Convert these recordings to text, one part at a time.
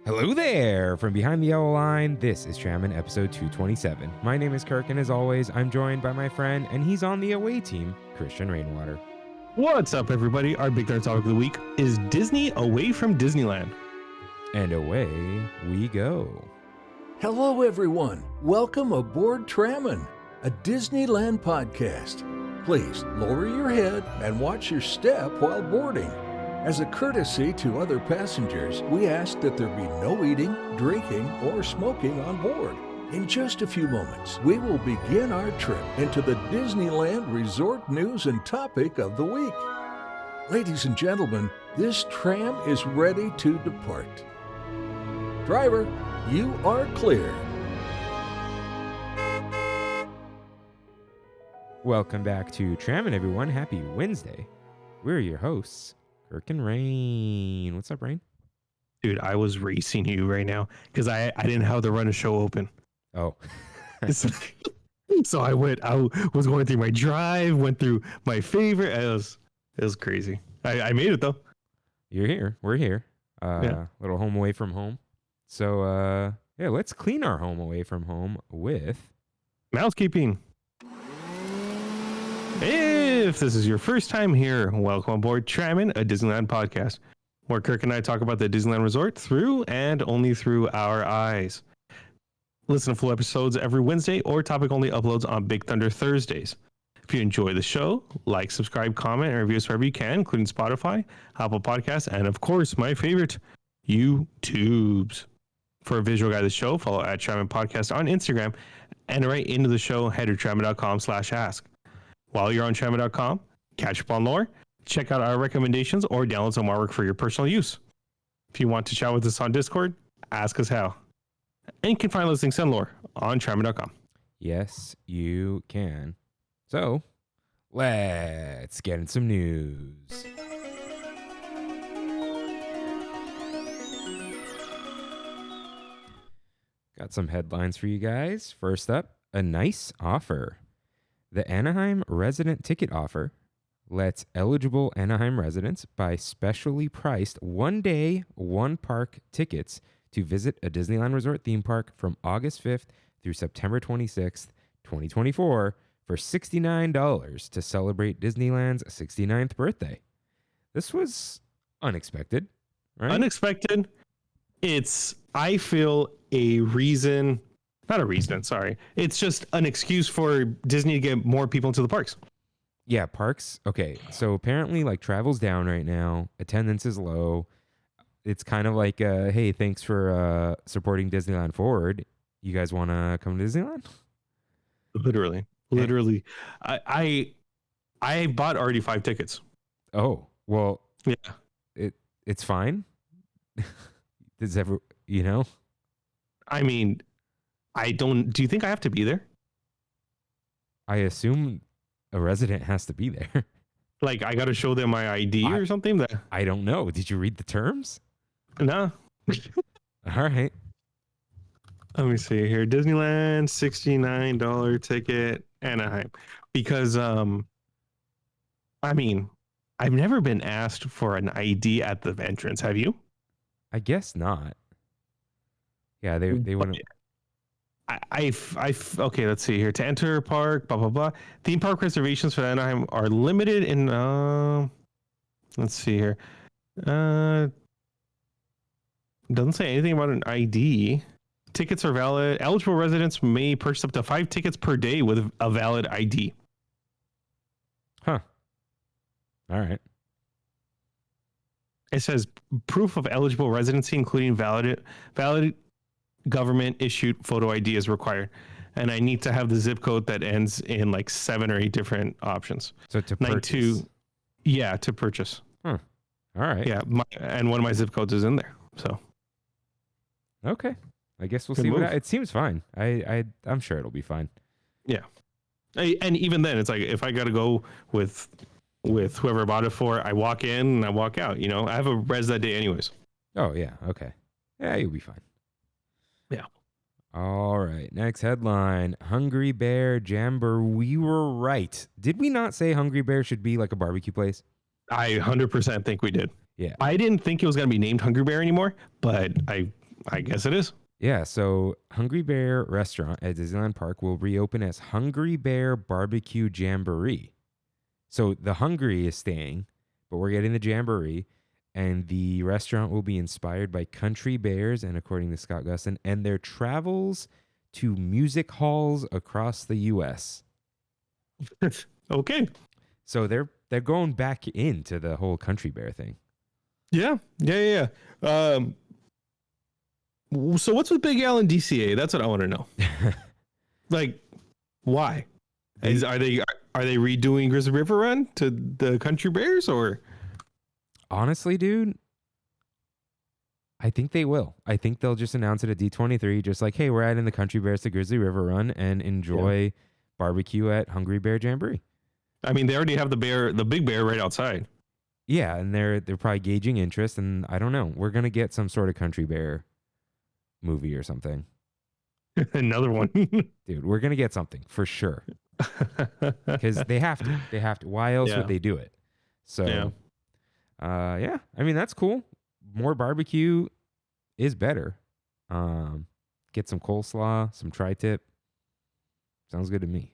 Hello there! From behind the yellow line, this is Trammin, episode 227. My name is Kirk, and as always, I'm joined by my friend, and he's on the away team, Christian Rainwater. What's up, everybody? Our big nerd topic of the week is Disney away from Disneyland. And away we go. Hello, everyone. Welcome aboard Trammin, a Disneyland podcast. Please lower your head and watch your step while boarding. As a courtesy to other passengers, we ask that there be no eating, drinking, or smoking on board. In just a few moments, we will begin our trip into the Disneyland Resort news and topic of the week. Ladies and gentlemen, this tram is ready to depart. Driver, you are clear. Welcome back to Trammin, everyone. Happy Wednesday. We're your hosts, Kirk and Rain. What's up, Rain? Dude, I was racing you right now because I didn't have the run a show open. Oh. So I was going through my drive, went through my favorite. It was crazy. I made it though. You're here. We're here. Yeah. Little home away from home. So, let's clean our home away from home with Mousekeeping. If this is your first time here, welcome aboard Trammin, a Disneyland podcast, where Kirk and I talk about the Disneyland Resort through and only through our eyes. Listen to full episodes every Wednesday or topic-only uploads on Big Thunder Thursdays. If you enjoy the show, like, subscribe, comment, and review us wherever you can, including Spotify, Apple Podcasts, and of course, my favorite, YouTubes. For a visual guide of the show, follow at Trammin Podcast on Instagram, and right into the show, head to trammin.com/ask. While you're on Trammin.com, catch up on lore, check out our recommendations, or download some artwork for your personal use. If you want to chat with us on Discord, ask us how. And you can find listings and lore on Trammin.com. Yes, you can. So, let's get in some news. Got some headlines for you guys. First up, a nice offer. The Anaheim resident ticket offer lets eligible Anaheim residents buy specially priced one-day, one-park tickets to visit a Disneyland Resort theme park from August 5th through September 26th, 2024 for $69 to celebrate Disneyland's 69th birthday. This was unexpected, right? Unexpected. It's, I feel, It's just an excuse for Disney to get more people into the parks. Yeah, parks. Okay, so apparently, like, travel's down right now. Attendance is low. It's kind of like, hey, thanks for supporting Disneyland Forward. You guys want to come to Disneyland? Literally. I bought already 5 tickets. Oh, well, yeah, it's fine. Does ever, I mean, do you think I have to be there? I assume a resident has to be there. Like, I got to show them my ID or something? I don't know. Did you read the terms? No. All right. Let me see here. Disneyland, $69 ticket, Anaheim. Because, I mean, I've never been asked for an ID at the entrance. Have you? I guess not. Yeah, they wouldn't. Okay, let's see here. To enter park, blah, blah, blah. Theme park reservations for Anaheim are limited in, let's see here. Doesn't say anything about an ID. Tickets are valid. Eligible residents may purchase up to 5 tickets per day with a valid ID. Huh. All right. It says proof of eligible residency, including valid government issued photo ID is required. And I need to have the zip code that ends in like 7 or 8 different options. So to purchase. To purchase. Huh. All right. Yeah. And one of my zip codes is in there. So. Okay. I guess we'll Good see move. it seems fine. I'm sure it'll be fine. Yeah. And even then, it's like, if I got to go with whoever I bought it for, I walk in and I walk out, I have a res that day anyways. Oh yeah. Okay. Yeah, you'll be fine. Yeah. All right. Next headline. Hungry Bear Jamboree. We were right. Did we not say Hungry Bear should be like a barbecue place? I 100% think we did. Yeah. I didn't think it was going to be named Hungry Bear anymore, but I I guess it is. Yeah, so Hungry Bear Restaurant at Disneyland Park will reopen as Hungry Bear Barbecue Jamboree. So the Hungry is staying, but we're getting the Jamboree, and the restaurant will be inspired by country bears, and according to Scott Gustin, and their travels to music halls across the U.S. Okay. So they're going back into the whole country bear thing. Yeah. So what's with Big Al and DCA? That's what I want to know. Like, why? Are they redoing Grizzly River Run to the Country Bears, or? Honestly, dude, I think they will. I think they'll just announce it at D23, just like, hey, we're adding the Country Bears to Grizzly River Run and enjoy barbecue at Hungry Bear Jamboree. I mean, they already have the big bear right outside. Yeah, and they're probably gauging interest, and I don't know. We're gonna get some sort of Country Bear movie or something. Another one. Dude, we're gonna get something for sure. Because they have to. Why else would they do it? So yeah, I mean, that's cool. More barbecue is better. Get some coleslaw, some tri-tip. Sounds good to me.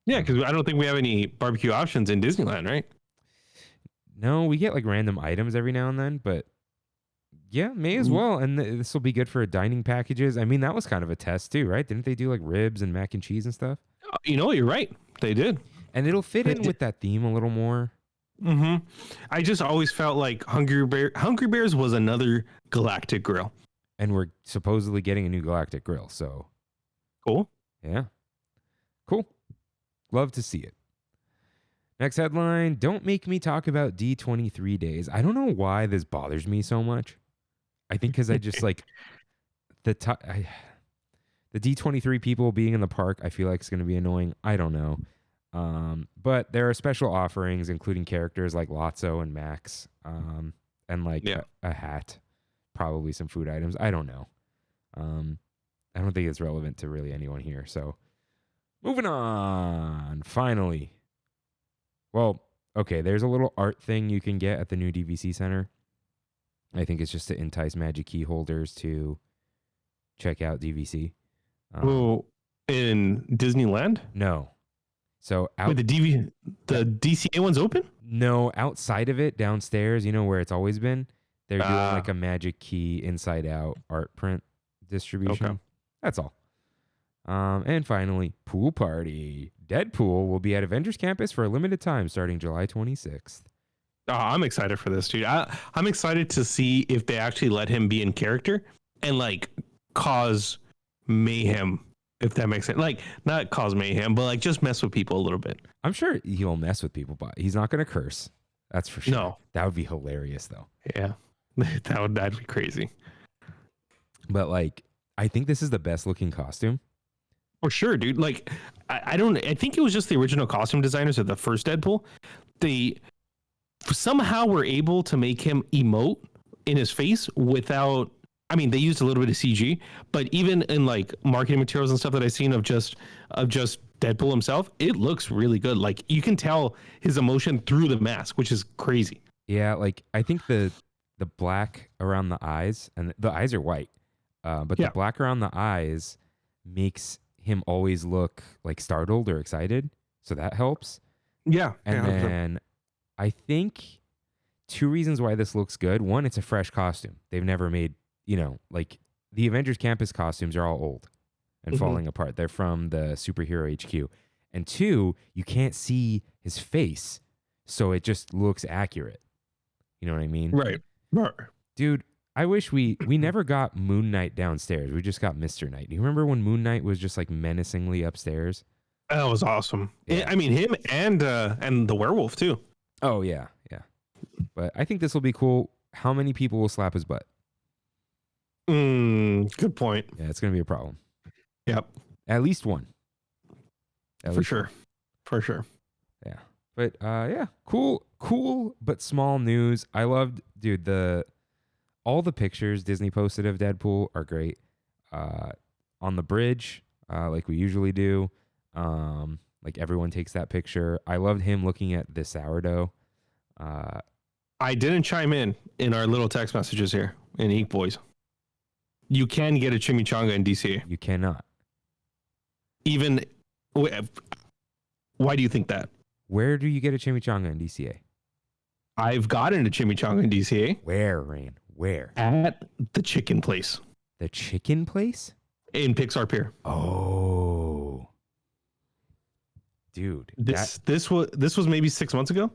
Yeah, because I don't think we have any barbecue options in Disneyland, right? No, we get like random items every now and then, but yeah, may as well. And this will be good for dining packages. I mean, that was kind of a test too, right? Didn't they do like ribs and mac and cheese and stuff? You know, you're right. They did. And it'll fit in with that theme a little more. Mm-hmm. I just always felt like Hungry Bears was another galactic grill. And we're supposedly getting a new galactic grill, so cool. Yeah. Cool. Love to see it. Next headline, don't make me talk about D23 days. I don't know why this bothers me so much. I think because I just like the D23 people being in the park, I feel like it's going to be annoying. I don't know. But there are special offerings, including characters like Lotso and Max, and like a hat, probably some food items. I don't know. I don't think it's relevant to really anyone here. So moving on, finally. Well, okay, there's a little art thing you can get at the new DVC Center. I think it's just to entice Magic Key holders to check out DVC. In Disneyland? No. So wait, the DCA one's open? No, outside of it, downstairs, you know where it's always been. They're doing like a Magic Key inside out art print distribution. Okay. That's all. And finally, pool party. Deadpool will be at Avengers Campus for a limited time starting July 26th. Oh, I'm excited for this, dude. I'm excited to see if they actually let him be in character and like cause mayhem, if that makes sense. Like, not cause mayhem, but like just mess with people a little bit. I'm sure he'll mess with people, but he's not going to curse. That's for sure. No. That would be hilarious, though. Yeah. That'd be crazy. But like, I think this is the best looking costume. For sure, dude. Like, I think it was just the original costume designers of the first Deadpool. They somehow were able to make him emote in his face without, I mean, they used a little bit of CG, but even in like marketing materials and stuff that I've seen of just Deadpool himself, it looks really good. Like, you can tell his emotion through the mask, which is crazy. Yeah, like I think the black around the eyes, and the eyes are white, but the black around the eyes makes him always look like startled or excited, so that helps. Yeah. And then I think two reasons why this looks good. One, it's a fresh costume. They've never made, like the Avengers Campus costumes are all old and falling apart. They're from the Superhero HQ. And two, you can't see his face, so it just looks accurate. You know what I mean? Right. Dude, I wish we never got Moon Knight downstairs. We just got Mr. Knight. Do you remember when Moon Knight was just like menacingly upstairs? That was awesome. Yeah. I mean, him and the werewolf too. Oh yeah. But I think this will be cool. How many people will slap his butt? Good point. Yeah, it's gonna be a problem. Yep. At least one. For sure. Yeah. But yeah, cool, but small news. I loved, dude, all the pictures Disney posted of Deadpool are great. On the bridge, like we usually do. Like everyone takes that picture. I loved him looking at the sourdough. I didn't chime in our little text messages here in Eek Boys. You can get a chimichanga in DCA. You cannot. Even, why do you think that? Where do you get a chimichanga in DCA? I've gotten a chimichanga in DCA. Where, Rain? Where? At the chicken place. The chicken place? In Pixar Pier. Oh. Dude. This was maybe 6 months ago.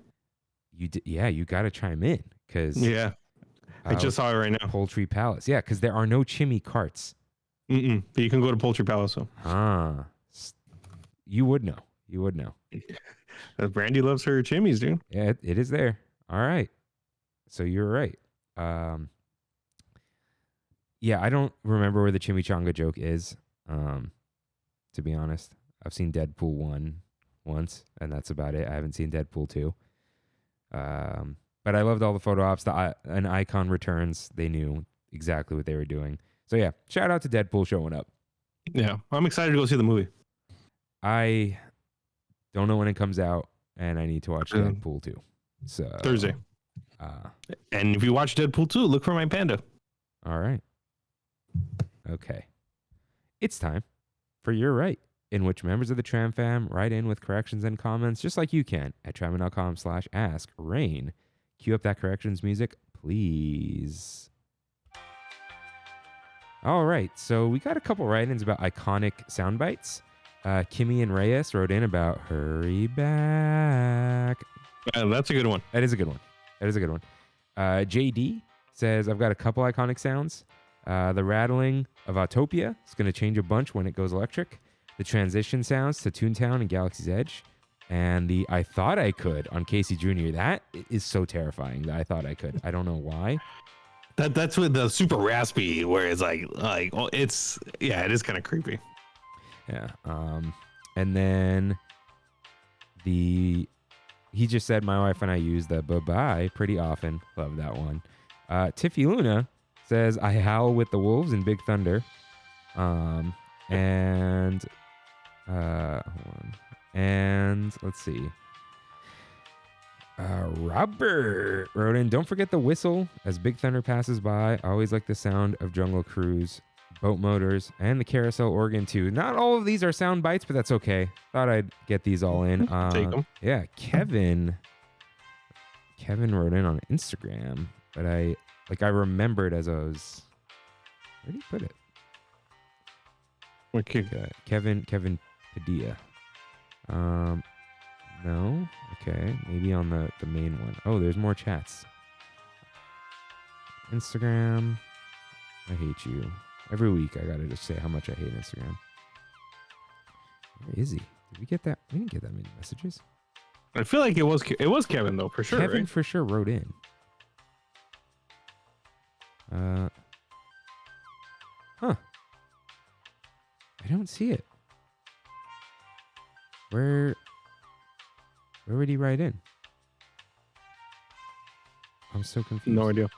You got to chime in because Yeah. I just saw it right now. Poultry Palace. Yeah, because there are no chimmy carts. But you can go to Poultry Palace. So. You would know. You would know. Brandy loves her chimmies, dude. Yeah, it is there. All right. So you're right. Yeah, I don't remember where the chimichanga joke is. To be honest, I've seen Deadpool 1 once, and that's about it. I haven't seen Deadpool 2. But I loved all the photo ops. An icon returns. They knew exactly what they were doing. So yeah, shout out to Deadpool showing up. Yeah, I'm excited to go see the movie. I don't know when it comes out, and I need to watch Deadpool 2. So Thursday. And if you watch Deadpool 2, look for my panda. All right. Okay. It's time for You're Right, in which members of the Tram fam write in with corrections and comments just like you can at trammin.com/ask-rain. Cue up that corrections music, please. All right. So we got a couple write-ins about iconic sound bites. Kimmy and Reyes wrote in about Hurry Back. That's a good one. That is a good one. JD says, I've got a couple iconic sounds. The rattling of Autopia is going to change a bunch when it goes electric. The transition sounds to Toontown and Galaxy's Edge. And the I Thought I Could on Casey Jr. That is so terrifying. The I Thought I Could. I don't know why. That's with the super raspy, where it's like it is kind of creepy. Yeah. And then he just said, my wife and I use the bye-bye pretty often. Love that one. Tiffy Luna says, I howl with the wolves in Big Thunder. Hold on. And let's see. Robert wrote in, don't forget the whistle as Big Thunder passes by. I always like the sound of Jungle Cruise, boat motors, and the carousel organ too. Not all of these are sound bites, but that's okay. Thought I'd get these all in. Take them. Yeah, Kevin wrote in on Instagram, but I remembered as I was. Where did he put it? Okay. Kevin Padilla. No. Okay, maybe on the main one. Oh, there's more chats. Instagram. I hate you. Every week I gotta just say how much I hate Instagram. Where is he? Did we get that? We didn't get that many messages. I feel like it was Kevin though, for sure. Kevin right? for sure wrote in. Huh. I don't see it. Where would he write in? I'm so confused. No idea.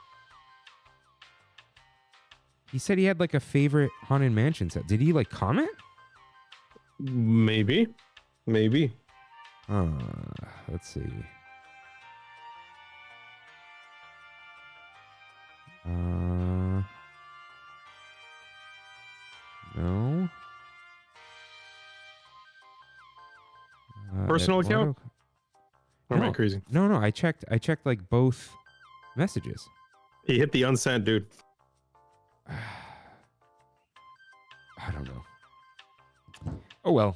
He said he had like a favorite Haunted Mansion set. Did he like comment? Maybe. Let's see. No. Personal account? Or am I crazy? No. I checked like both messages. He hit the unsent, dude. I don't know. Oh well.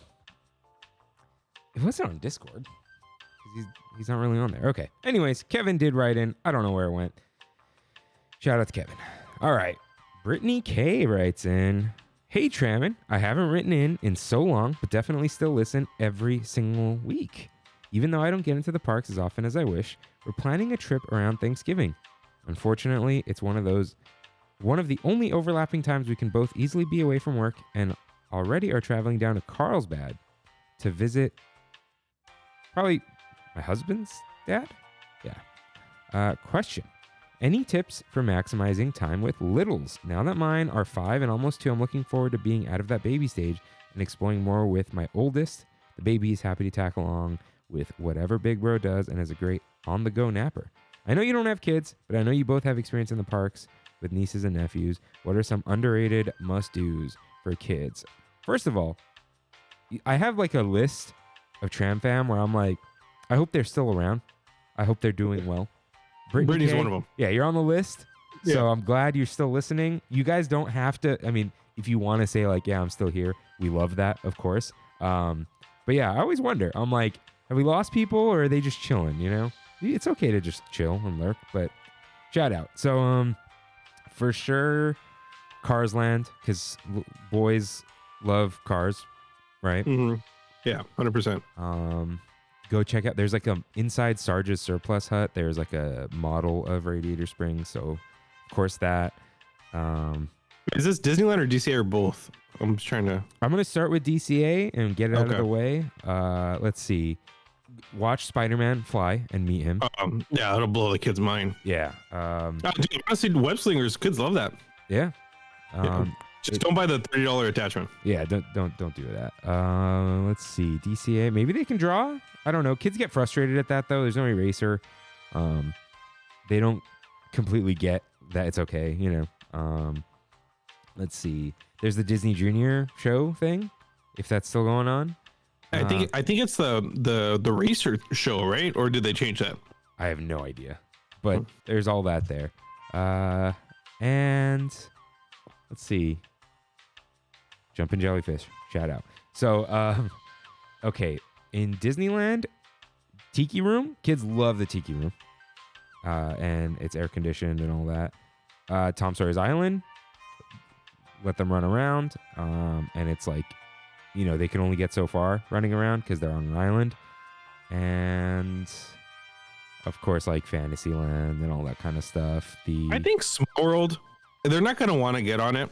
It wasn't on Discord. He's not really on there. Okay. Anyways, Kevin did write in. I don't know where it went. Shout out to Kevin. All right. Brittany K writes in. Hey, Trammin. I haven't written in so long, but definitely still listen every single week. Even though I don't get into the parks as often as I wish, we're planning a trip around Thanksgiving. Unfortunately, it's one of the only overlapping times we can both easily be away from work and already are traveling down to Carlsbad to visit probably my husband's dad? Yeah. Question. Any tips for maximizing time with littles? Now that mine are 5 and almost 2, I'm looking forward to being out of that baby stage and exploring more with my oldest. The baby is happy to tackle along with whatever Big Bro does and is a great on-the-go napper. I know you don't have kids, but I know you both have experience in the parks with nieces and nephews. What are some underrated must-dos for kids? First of all, I have like a list of Tram Fam where I'm like, I hope they're still around. I hope they're doing well. Brittany's one of them. Yeah, you're on the list. Yeah. So I'm glad you're still listening. You guys don't have to. I mean, if you want to say like, yeah, I'm still here, we love that, of course. But yeah, I always wonder. I'm like, have we lost people or are they just chilling? You know, it's okay to just chill and lurk, but shout out. So for sure, Cars Land, because boys love cars, right? Mm-hmm. Yeah, 100%. Go check out. There's like a inside Sarge's Surplus Hut. There's like a model of Radiator Springs. So, of course, that. Is this Disneyland or DCA or both? I'm just trying to. I'm gonna start with DCA and get it out of the way. Let's see. Watch Spider-Man fly and meet him. Yeah, it'll blow the kid's mind. Yeah. Dude, honestly, web slingers, kids love that. Yeah. Just don't buy the $30 attachment. Yeah, don't do that. Let's see. DCA. Maybe they can draw. I don't know. Kids get frustrated at that though. There's no eraser. They don't completely get that it's okay, you know. Let's see. There's the Disney Junior show thing, if that's still going on. I think it's the racer show, right? Or did they change that? I have no idea. But there's all that there. And let's see. Jumpin' Jellyfish. Shout out. So, okay. In Disneyland, Tiki Room, kids love the Tiki Room. And it's air conditioned and all that. Tom Sawyer's Island, let them run around. And it's like, you know, they can only get so far running around because they're on an island. And of course, like Fantasyland and all that kind of stuff. I think Small World, they're not going to want to get on it.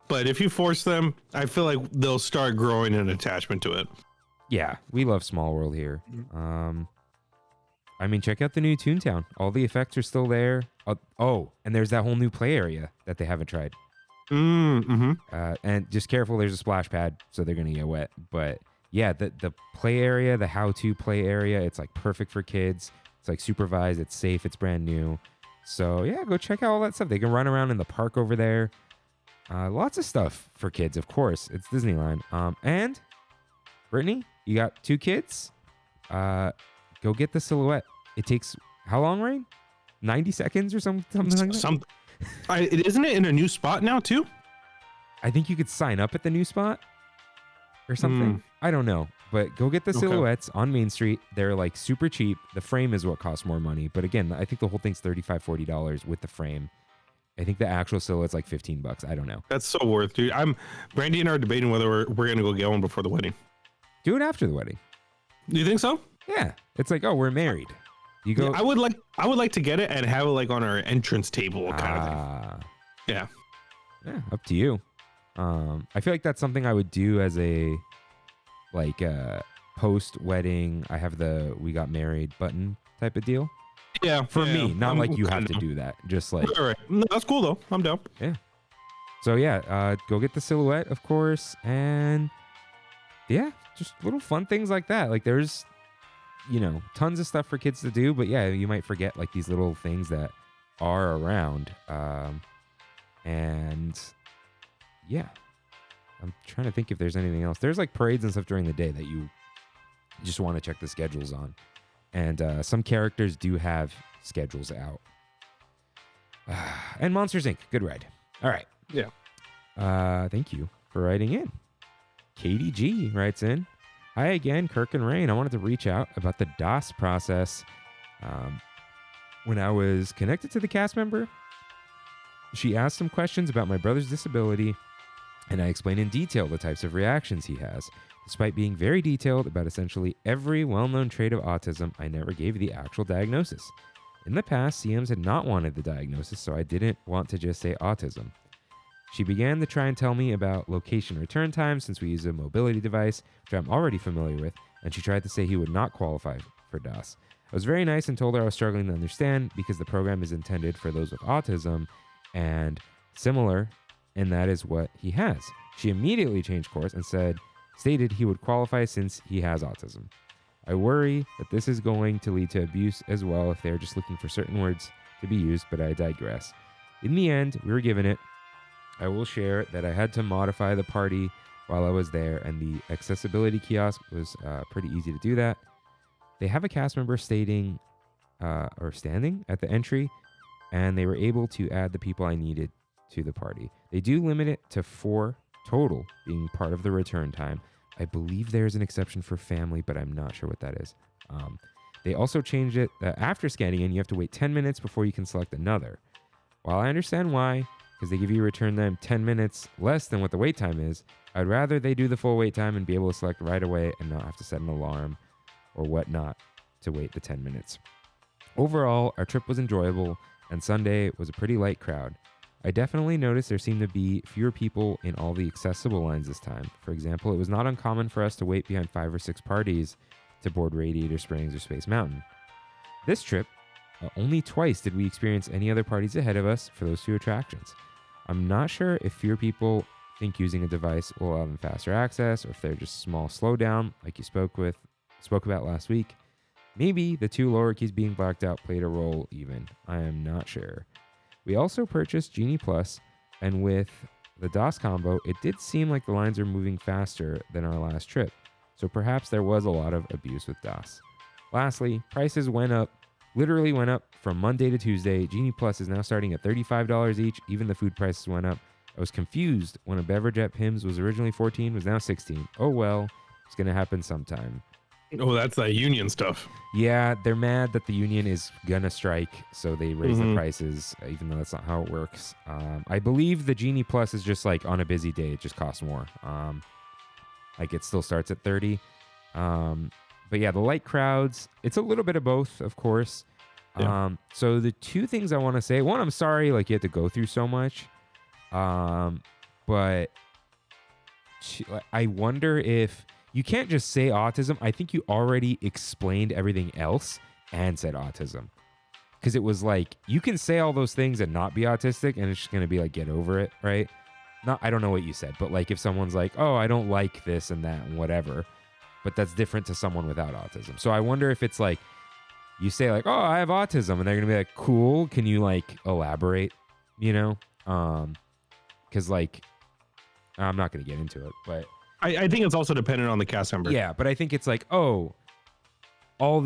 But if you force them, I feel like they'll start growing an attachment to it. Yeah, we love Small World here. I mean, check out the new Toontown. All the effects are still there. Oh, and there's that whole new play area that they haven't tried. Mm-hmm. And just careful, there's a splash pad, so they're going to get wet. But yeah, the play area, the how-to play area, it's like perfect for kids. It's like supervised, it's safe, it's brand new. So yeah, go check out all that stuff. They can run around in the park over there. Lots of stuff for kids, of course. It's Disneyland. And Brittany, you got 2 kids. Go get the silhouette. It takes how long, Rain? 90 seconds or something like that? Isn't it in a new spot now too? I think you could sign up at the new spot or something. I don't know. But go get the silhouettes on Main Street. They're like super cheap. The frame is what costs more money. But again, I think the whole thing's $35, $40 with the frame. I think the actual silhouette's like $15. I don't know. That's so worth, dude. Brandy and I are debating whether we're going to go get one before the wedding. Do it after the wedding. Do you think so? Yeah. It's like, oh, we're married. You go. Yeah, I would like to get it and have it like on our entrance table kind of thing. Yeah. Yeah, up to you. I feel like that's something I would do as a like post wedding. I have the "we got married" button type of deal. Yeah, for me, not like you have to do that. Just like, all right, no, that's cool though. I'm down. Yeah. So yeah, go get the silhouette, of course, and yeah, just little fun things like that. Like there's, you know, tons of stuff for kids to do, but yeah, you might forget like these little things that are around. And yeah, I'm trying to think if there's anything else. There's like parades and stuff during the day that you just want to check the schedules on. And some characters do have schedules out. And Monsters, Inc. Good ride. All right. Yeah. Thank you for writing in. Katie G writes in, "Hi again, Kirk and Rain. I wanted to reach out about the DOS process. When I was connected to the cast member, she asked some questions about my brother's disability, and I explained in detail the types of reactions he has. Despite being very detailed about essentially every well-known trait of autism, I never gave the actual diagnosis. In the past, CMs had not wanted the diagnosis, so I didn't want to just say autism. She began to try and tell me about location return time since we use a mobility device, which I'm already familiar with, and she tried to say he would not qualify for DOS. I was very nice and told her I was struggling to understand because the program is intended for those with autism and similar, and that is what he has. She immediately changed course and stated he would qualify since he has autism. I worry that this is going to lead to abuse as well if they're just looking for certain words to be used, but I digress. In the end, we were given it. I will share that I had to modify the party while I was there, and the accessibility kiosk was pretty easy to do that. They have a cast member standing at the entry, and they were able to add the people I needed to the party. They do limit it to 4 total being part of the return time. I believe there's an exception for family, but I'm not sure what that is. They also changed it after scanning in, you have to wait 10 minutes before you can select another. While I understand why, because they give you a return time 10 minutes less than what the wait time is, I'd rather they do the full wait time and be able to select right away and not have to set an alarm or whatnot to wait the 10 minutes. Overall, our trip was enjoyable, and Sunday was a pretty light crowd. I definitely noticed there seemed to be fewer people in all the accessible lines this time. For example, it was not uncommon for us to wait behind 5 or 6 parties to board Radiator Springs or Space Mountain. This trip, only twice did we experience any other parties ahead of us for those 2 attractions. I'm not sure if fewer people think using a device will allow them faster access, or if they're just small slowdown, like you spoke about last week. Maybe the 2 lower keys being blacked out played a role even. I am not sure. We also purchased Genie Plus, and with the DOS combo, it did seem like the lines are moving faster than our last trip. So perhaps there was a lot of abuse with DOS. Lastly, prices literally went up from Monday to Tuesday. Genie Plus is now starting at $35 each. Even the food prices went up. I was confused when a beverage at Pim's was originally $14, was now $16. Oh well, it's going to happen sometime. Oh, that's that union stuff. Yeah, they're mad that the union is going to strike, so they raise the prices, even though that's not how it works. I believe the Genie Plus is just like on a busy day, it just costs more. Like it still starts at $30. But yeah, the light crowds, it's a little bit of both, of course. Yeah. So the 2 things I want to say, one, I'm sorry, like you had to go through so much. But I wonder if you can't just say autism. I think you already explained everything else and said autism. Because it was like, you can say all those things and not be autistic, and it's just going to be like, get over it, right? I don't know what you said, but like if someone's like, oh, I don't like this and that and whatever, but that's different to someone without autism. So I wonder if it's like, you say like, oh, I have autism, and they're going to be like, cool, can you like elaborate, you know? Because like, I'm not going to get into it, but I think it's also dependent on the cast member. yeah, but I think it's like, oh,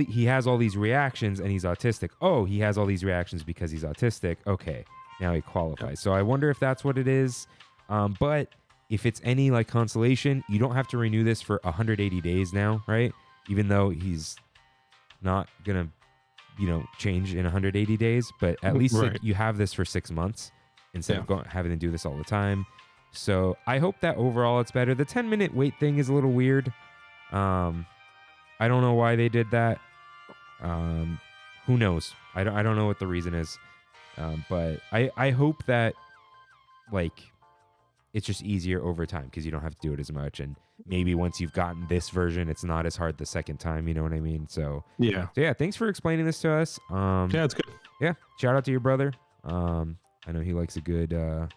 he has all these reactions and he's autistic. Oh, he has all these reactions because he's autistic. Okay, now he qualifies. Yeah. So I wonder if that's what it is. But if it's any like consolation, you don't have to renew this for 180 days now, right? Even though he's not gonna, change in 180 days. But at least Right. like, you have this for 6 months instead of having to do this all the time. So I hope that overall it's better. The 10-minute wait thing is a little weird. I don't know why they did that. Who knows? I don't know what the reason is. But I hope that like it's just easier over time because you don't have to do it as much. And maybe once you've gotten this version, it's not as hard the second time. You know what I mean? So Yeah. thanks for explaining this to us. Yeah, it's good. Yeah, shout out to your brother. I know he likes a good what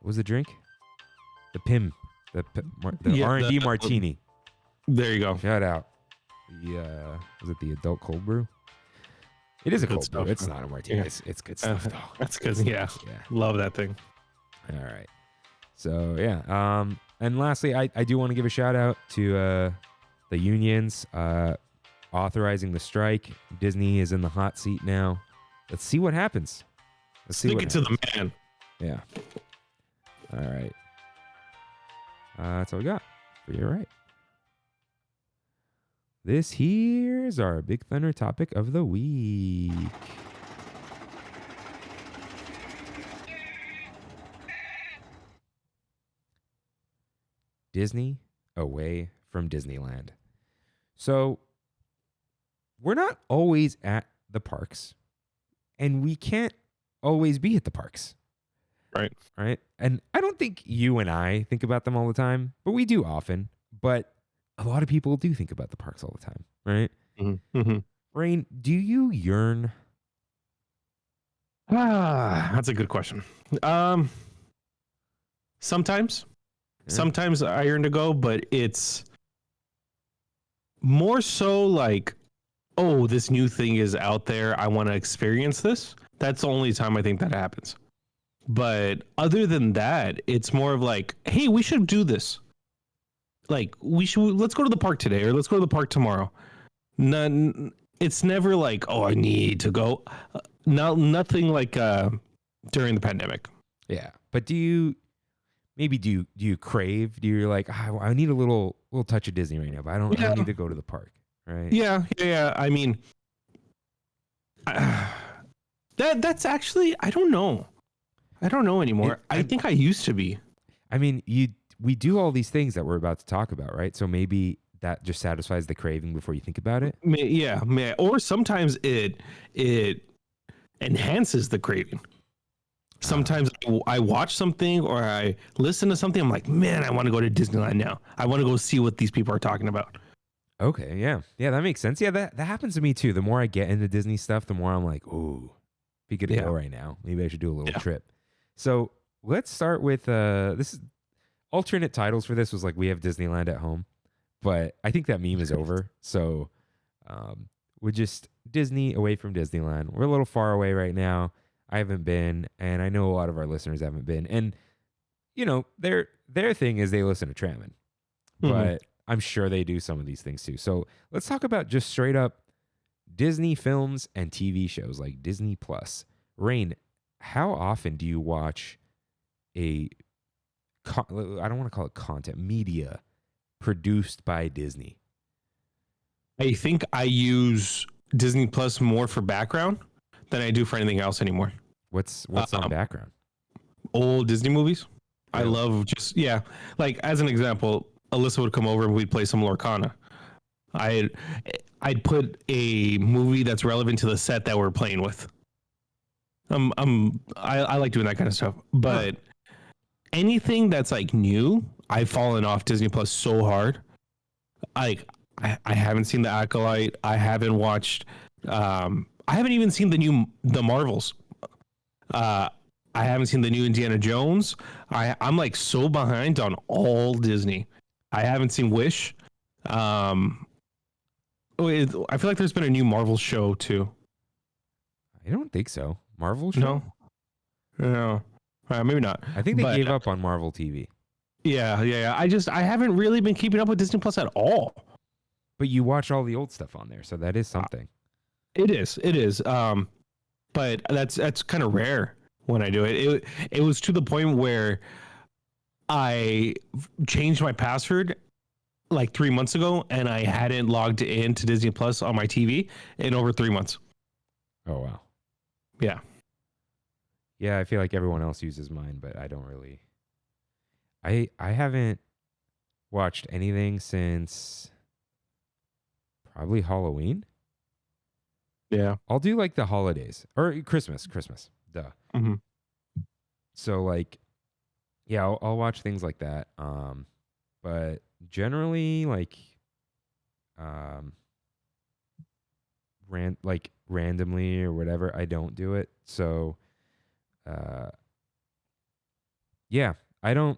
was the drink? The PIM, the R&D martini. There you go. Shout out. Was it the adult cold brew? It is a Good cold stuff. brew. It's not a martini. Yeah. It's good stuff though. That's good. Yeah. Love that thing. All right. So yeah. And lastly, I do want to give a shout out to the unions authorizing the strike. Disney is in the hot seat now. Let's see what happens. Stick it to the man. Yeah. All right. That's all we got for you, right? This here's our Big Thunder topic of the week. Disney away from Disneyland. So we're not always at the parks, and we can't always be at the parks. Right. And I don't think you and I think about them all the time, but we do often. But a lot of people do think about the parks all the time, right? Mm-hmm. Mm-hmm. Rain, do you yearn? That's a good question. Sometimes I yearn to go, but it's more so like, oh, this new thing is out there. I want to experience this. That's the only time I think that happens. But other than that, it's more of like, hey, we should do this. Like let's go to the park today, or let's go to the park tomorrow. None. It's never like, oh, I need to go. Nothing like during the pandemic. Yeah. But do you crave? Do you like, I need a little touch of Disney right now, but I don't need to go to the park, right? Yeah. I mean, that's actually, I don't know anymore. I think I used to be. I mean, we do all these things that we're about to talk about, right? So maybe that just satisfies the craving before you think about it. Yeah. Or sometimes it enhances the craving. Sometimes I watch something or I listen to something. I'm like, man, I want to go to Disneyland now. I want to go see what these people are talking about. Okay. Yeah. Yeah. That makes sense. Yeah. That happens to me too. The more I get into Disney stuff, the more I'm like, ooh, be good to go right now. Maybe I should do a little trip. So let's start with this is alternate titles for this was like, we have Disneyland at home, but I think that meme is over. So we're just Disney away from Disneyland. We're a little far away right now. I haven't been, and I know a lot of our listeners haven't been. And, you know, their thing is they listen to Trammin, but I'm sure they do some of these things too. So let's talk about just straight up Disney films and TV shows like Disney Plus. Rain, how often do you watch I don't want to call it content, media produced by Disney? I think I use Disney Plus more for background than I do for anything else anymore. What's on background? Old Disney movies. Really? I love like as an example, Alyssa would come over and we'd play some Lorcana. I'd put a movie that's relevant to the set that we're playing with. I like doing that kind of stuff. But anything that's like new, I've fallen off Disney Plus so hard. I haven't seen The Acolyte. I haven't watched I haven't even seen the Marvels. I haven't seen the new Indiana Jones. I'm like so behind on all Disney. I haven't seen Wish. I feel like there's been a new Marvel show too. I don't think so. Marvel show? No. Maybe not. I think they gave up on Marvel TV. Yeah. I haven't really been keeping up with Disney Plus at all. But you watch all the old stuff on there, so that is something. It is. But that's kind of rare when I do it. It was to the point where I changed my password like 3 months ago, and I hadn't logged into Disney Plus on my TV in over 3 months. Oh, wow. Yeah. Yeah, I feel like everyone else uses mine, but I don't really. I haven't watched anything since probably Halloween. Yeah. I'll do like the holidays or Christmas. Duh. Mm-hmm. So like, yeah, I'll watch things like that. But generally like, randomly or whatever, I don't do it. So, yeah, I don't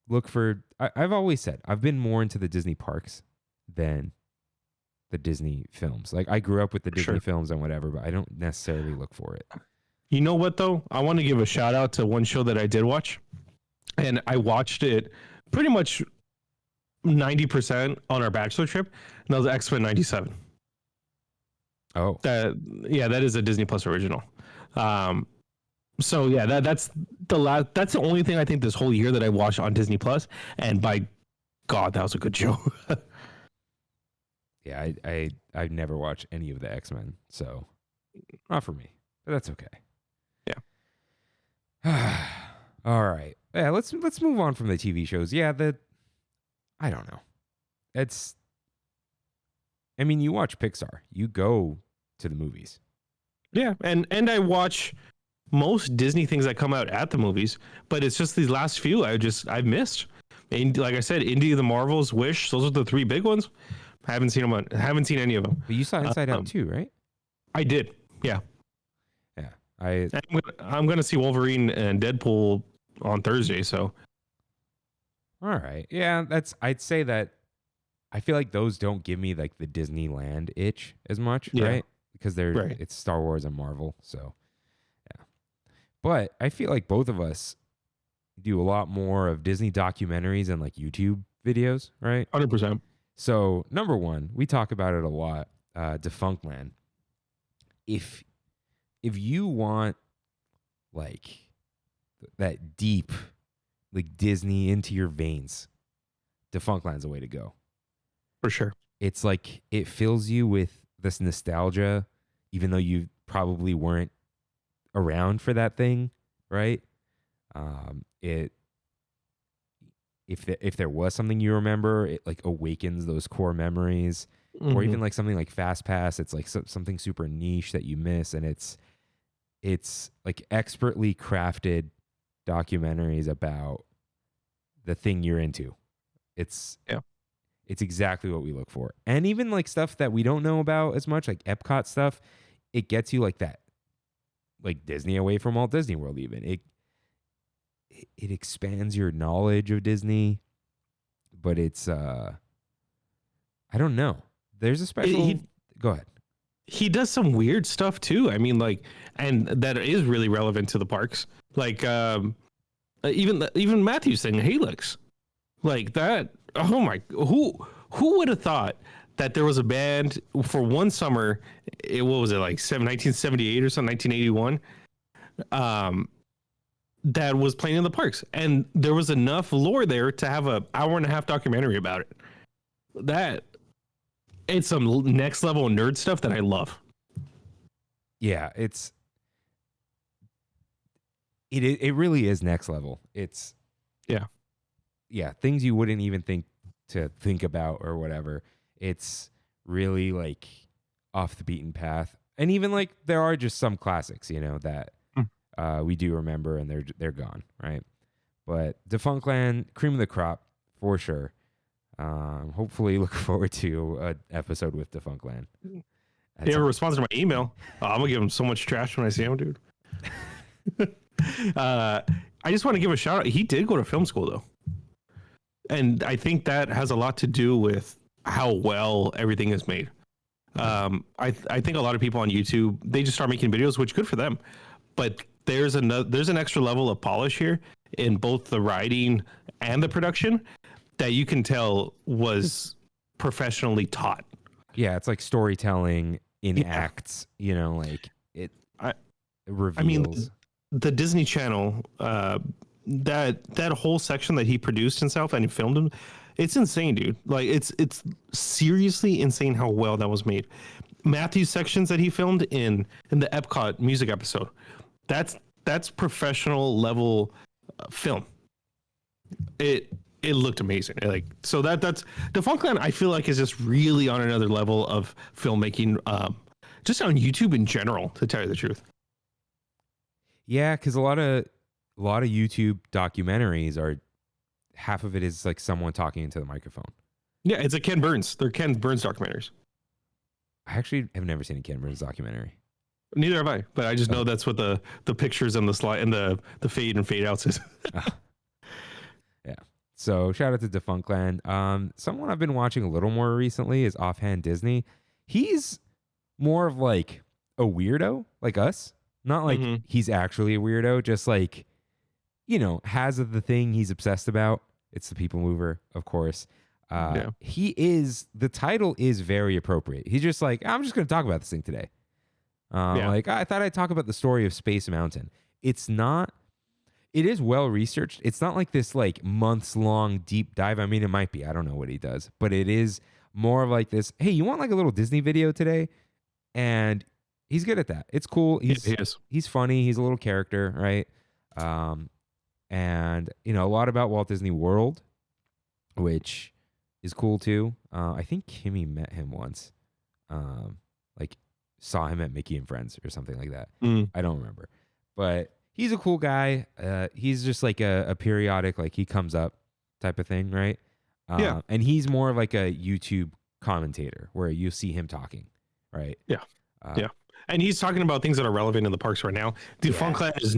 look for. I've always said I've been more into the Disney parks than the Disney films. Like I grew up with the Disney films and whatever, but I don't necessarily look for it. You know what though? I want to give a shout out to one show that I did watch, and I watched it pretty much 90% on our bachelor trip, and that was X-Men '97. Oh, that is a Disney Plus original. So yeah, that's the only thing I think this whole year that I watched on Disney Plus, and by God, that was a good show. Yeah, I've never watched any of the X-Men, so not for me, but that's okay. Yeah. All right. Yeah, let's move on from the TV shows. Yeah, I don't know. I mean, you watch Pixar. You go to the movies. Yeah, and I watch most Disney things that come out at the movies, but it's just these last few I've missed. And like I said, Indy, the Marvels, Wish, those are the three big ones. I haven't seen them. Haven't seen any of them. But you saw Inside Out too, right? I did. Yeah. Yeah. I'm gonna see Wolverine and Deadpool on Thursday. So. All right. Yeah, I'd say that. I feel like those don't give me like the Disneyland itch as much, right? Because it's Star Wars and Marvel. So, yeah. But I feel like both of us do a lot more of Disney documentaries and like YouTube videos, right? 100%. So number one, we talk about it a lot. Defunctland. If you want like that deep, like Disney into your veins, Defunctland's the way to go. For sure. It's like it fills you with this nostalgia, even though you probably weren't around for that thing, right? If there was something you remember, it like awakens those core memories. Or even like something like Fast Pass, it's like something super niche that you miss, and it's like expertly crafted documentaries about the thing you're into. It's exactly what we look for. And even like stuff that we don't know about as much, like Epcot stuff, it gets you like that, like Disney away from Walt Disney World. Even it expands your knowledge of Disney, but it's I don't know. There's a special. Go ahead. He does some weird stuff too. I mean, like, and that is really relevant to the parks. Like, even Matthew's thing, Helix, like that. Oh my! Who would have thought that there was a band for one summer? What was it like? 1978 or something? 1981. That was playing in the parks, and there was enough lore there to have an hour-and-a-half documentary about it. It's some next level nerd stuff that I love. Yeah, it really is next level. It's things you wouldn't even think about or whatever. It's really like off the beaten path. And even like there are just some classics, that we do remember, and they're gone, right? But Defunctland, cream of the crop for sure. Hopefully look forward to an episode with Defunctland. He ever responds to my email? I'm gonna give him so much trash when I see him, dude. I just want to give a shout out. He did go to film school though, and I think that has a lot to do with how well everything is made. I think a lot of people on YouTube, they just start making videos, which good for them, but there's an extra level of polish here in both the writing and the production that you can tell was professionally taught. Yeah, it's like storytelling in acts, like it reveals. I mean, the Disney Channel, that whole section that he produced himself and he filmed him, it's insane, dude. Like it's seriously insane how well that was made. Matthew's sections that he filmed in the Epcot music episode, that's professional level film. It looked amazing. Like, so that's Defunctland, I feel like, is just really on another level of filmmaking, just on YouTube in general, to tell you the truth. Yeah, because a lot of YouTube documentaries are, half of it is like someone talking into the microphone. Yeah, it's a Ken Burns. They're Ken Burns documentaries. I actually have never seen a Ken Burns documentary. Neither have I, but I just know that's what the pictures and the slide and the fade and fade outs is. Yeah. So shout out to Defunctland. Someone I've been watching a little more recently is Offhand Disney. He's more of like a weirdo, like us. Not like he's actually a weirdo, just like, has the thing he's obsessed about. It's the People Mover, of course. The title is very appropriate. He's just like, I'm just going to talk about this thing today. Like, I thought I'd talk about the story of Space Mountain. It is well researched. It's not like this like months long deep dive. I mean, it might be. I don't know what he does, but it is more of like this. Hey, you want like a little Disney video today? And he's good at that. It's cool. He's funny. He's a little character, right? And a lot about Walt Disney World, which is cool too. I think Kimmy met him once. Like saw him at Mickey and Friends or something like that. I don't remember, but he's a cool guy. He's just like a periodic, like he comes up type of thing, right? And he's more of like a YouTube commentator where you see him talking, right? Yeah. And he's talking about things that are relevant in the parks right now. Defunctland is,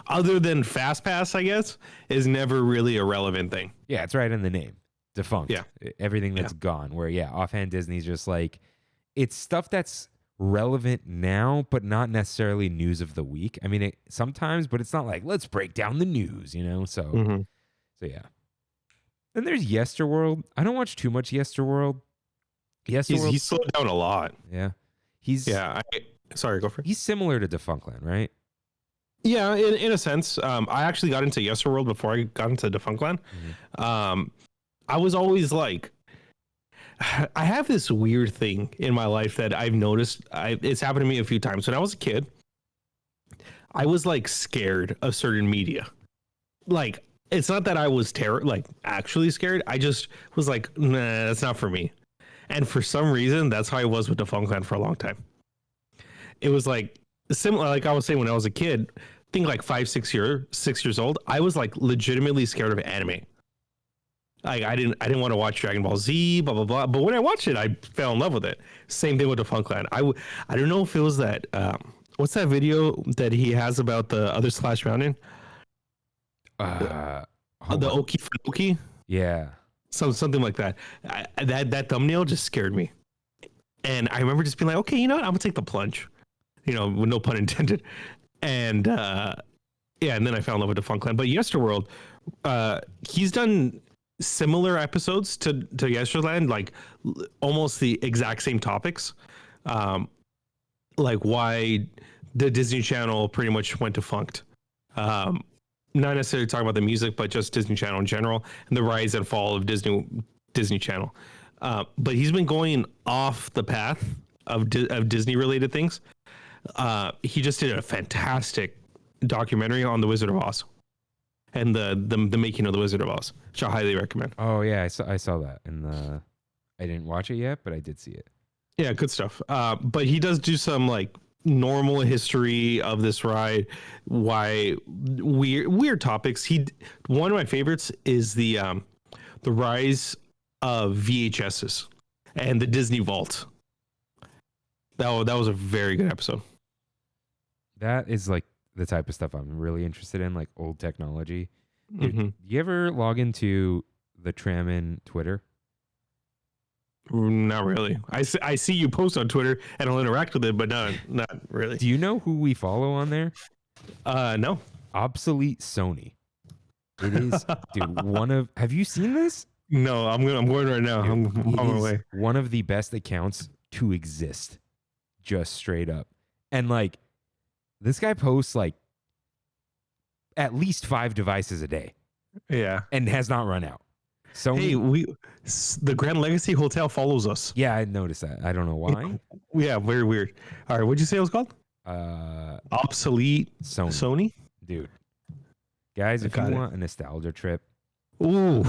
other than Fast Pass, I guess, is never really a relevant thing. Yeah, it's right in the name. Defunct. Yeah. Everything that's gone. Where, Offhand Disney's just like, it's stuff that's relevant now, but not necessarily news of the week. I mean, sometimes, but it's not like, let's break down the news, you know? So, so yeah. Then there's Yesterworld. I don't watch too much Yesterworld. He's slowed down a lot. Yeah. Sorry, go for it. He's similar to Defunctland, right? Yeah, in a sense. I actually got into Yesterworld before I got into Defunctland. I was always like, I have this weird thing in my life that I've noticed. It's happened to me a few times. When I was a kid, I was like scared of certain media. Like, it's not that I was actually scared. I just was like, nah, that's not for me. And for some reason, that's how I was with Defunctland for a long time. It was like similar, like I was saying when I was a kid, I think like 6 years old, I was like legitimately scared of anime. Like I didn't want to watch Dragon Ball Z, blah blah blah. But when I watched it, I fell in love with it. Same thing with Defunctland. I don't know if it was that. What's that video that he has about the other Slash Mountain? The Oki Funoki? Yeah. Something like that. That thumbnail just scared me. And I remember just being like, okay, you know what? I'm gonna take the plunge. You know, with no pun intended. And and then I fell in love with Defunctland. But Yesterworld, he's done similar episodes to Yesterland, like almost the exact same topics. Like why the Disney Channel pretty much went defunct. Not necessarily talking about the music, but just Disney Channel in general and the rise and fall of Disney Channel. But he's been going off the path of Disney related things. He just did a fantastic documentary on the Wizard of Oz and the making of the Wizard of Oz, which I highly recommend. Oh yeah, I saw that, and I didn't watch it yet, but I did see it. Yeah, good stuff. But he does do some like normal history of this ride, why weird topics. One of my favorites is the rise of VHSs and the Disney Vault. That was a very good episode. That is like the type of stuff I'm really interested in, like old technology. Do you ever log into the Trammin Twitter? Not really. I see you post on Twitter and I'll interact with it, but not really. Do you know who we follow on there? No. Obsolete Sony. It is, dude. Have you seen this? No, I'm going right now. Dude, I'm on my way. One of the best accounts to exist, just straight up. And like, this guy posts like at least 5 devices a day. Yeah, and has not run out. So hey, the Grand Legacy Hotel follows us. Yeah, I noticed that. I don't know why. Yeah, very weird. All right, what'd you say it was called? Obsolete Sony? Dude. Guys, if you want a nostalgia trip. Ooh,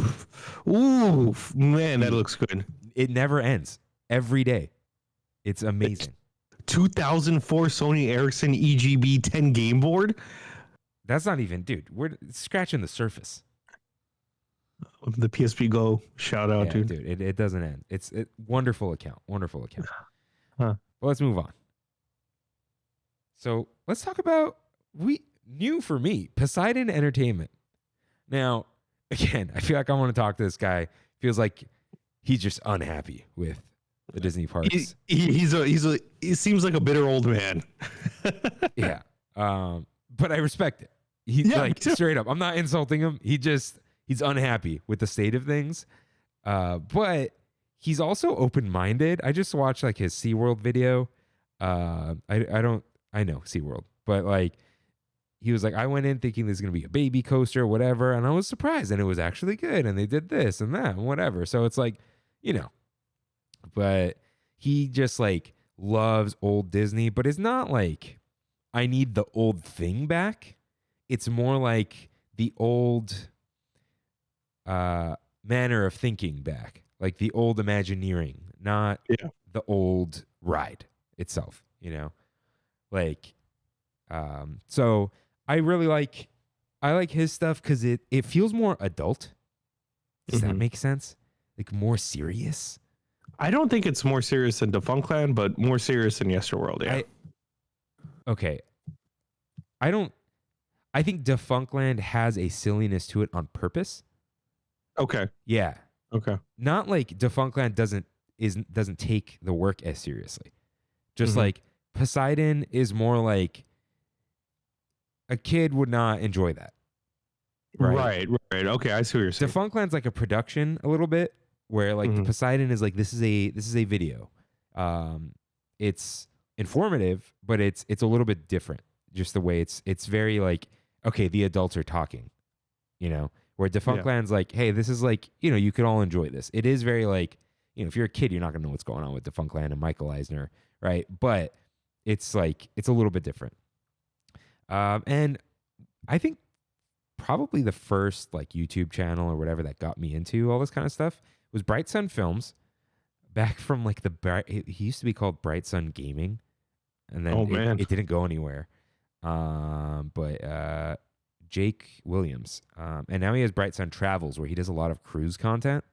man, that looks good. It never ends. Every day. It's amazing. 2004 Sony Ericsson EGB 10 game board? That's not even, dude, we're scratching the surface. The PSP Go shout out, yeah, dude. It doesn't end. It's a wonderful account. Wonderful account. Huh. Well, let's move on. So let's talk about new for me, Poseidon Entertainment. Now, again, I feel like I want to talk to this guy. Feels like he's just unhappy with the Disney parks. He seems like a bitter old man. Yeah. But I respect it. Straight up. I'm not insulting him. He's unhappy with the state of things. But he's also open-minded. I just watched like his SeaWorld video. I know SeaWorld, but like he was like, I went in thinking there's going to be a baby coaster or whatever. And I was surprised and it was actually good. And they did this and that and whatever. So it's like, but he just like loves old Disney, but it's not like I need the old thing back. It's more like the old manner of thinking back, like the old Imagineering, not the old ride itself, like, so I like his stuff because it feels more adult. Does that make sense? Like more serious? I don't think it's more serious than Defunctland, but more serious than Yesterworld. Yeah. I think Defunctland has a silliness to it on purpose. Okay. Yeah. Okay. Not like Defunctland doesn't take the work as seriously. Just like Poseidon is more like a kid would not enjoy that. Right. Okay, I see what you're saying. Defunctland's like a production a little bit, where like the Poseidon is like this is a video. It's informative, but it's a little bit different. Just the way it's very like, okay, the adults are talking, you know. Where Defunctland's like, hey, this is like, you know, you could all enjoy this. It is very like, you know, if you're a kid, you're not gonna know what's going on with Defunctland and Michael Eisner, right? But it's like it's a little bit different. And I think probably the first like YouTube channel or whatever that got me into all this kind of stuff was Bright Sun Films, back from like he used to be called Bright Sun Gaming, and then it didn't go anywhere. But Jake Williams, and now he has Bright Sun Travels, where he does a lot of cruise content,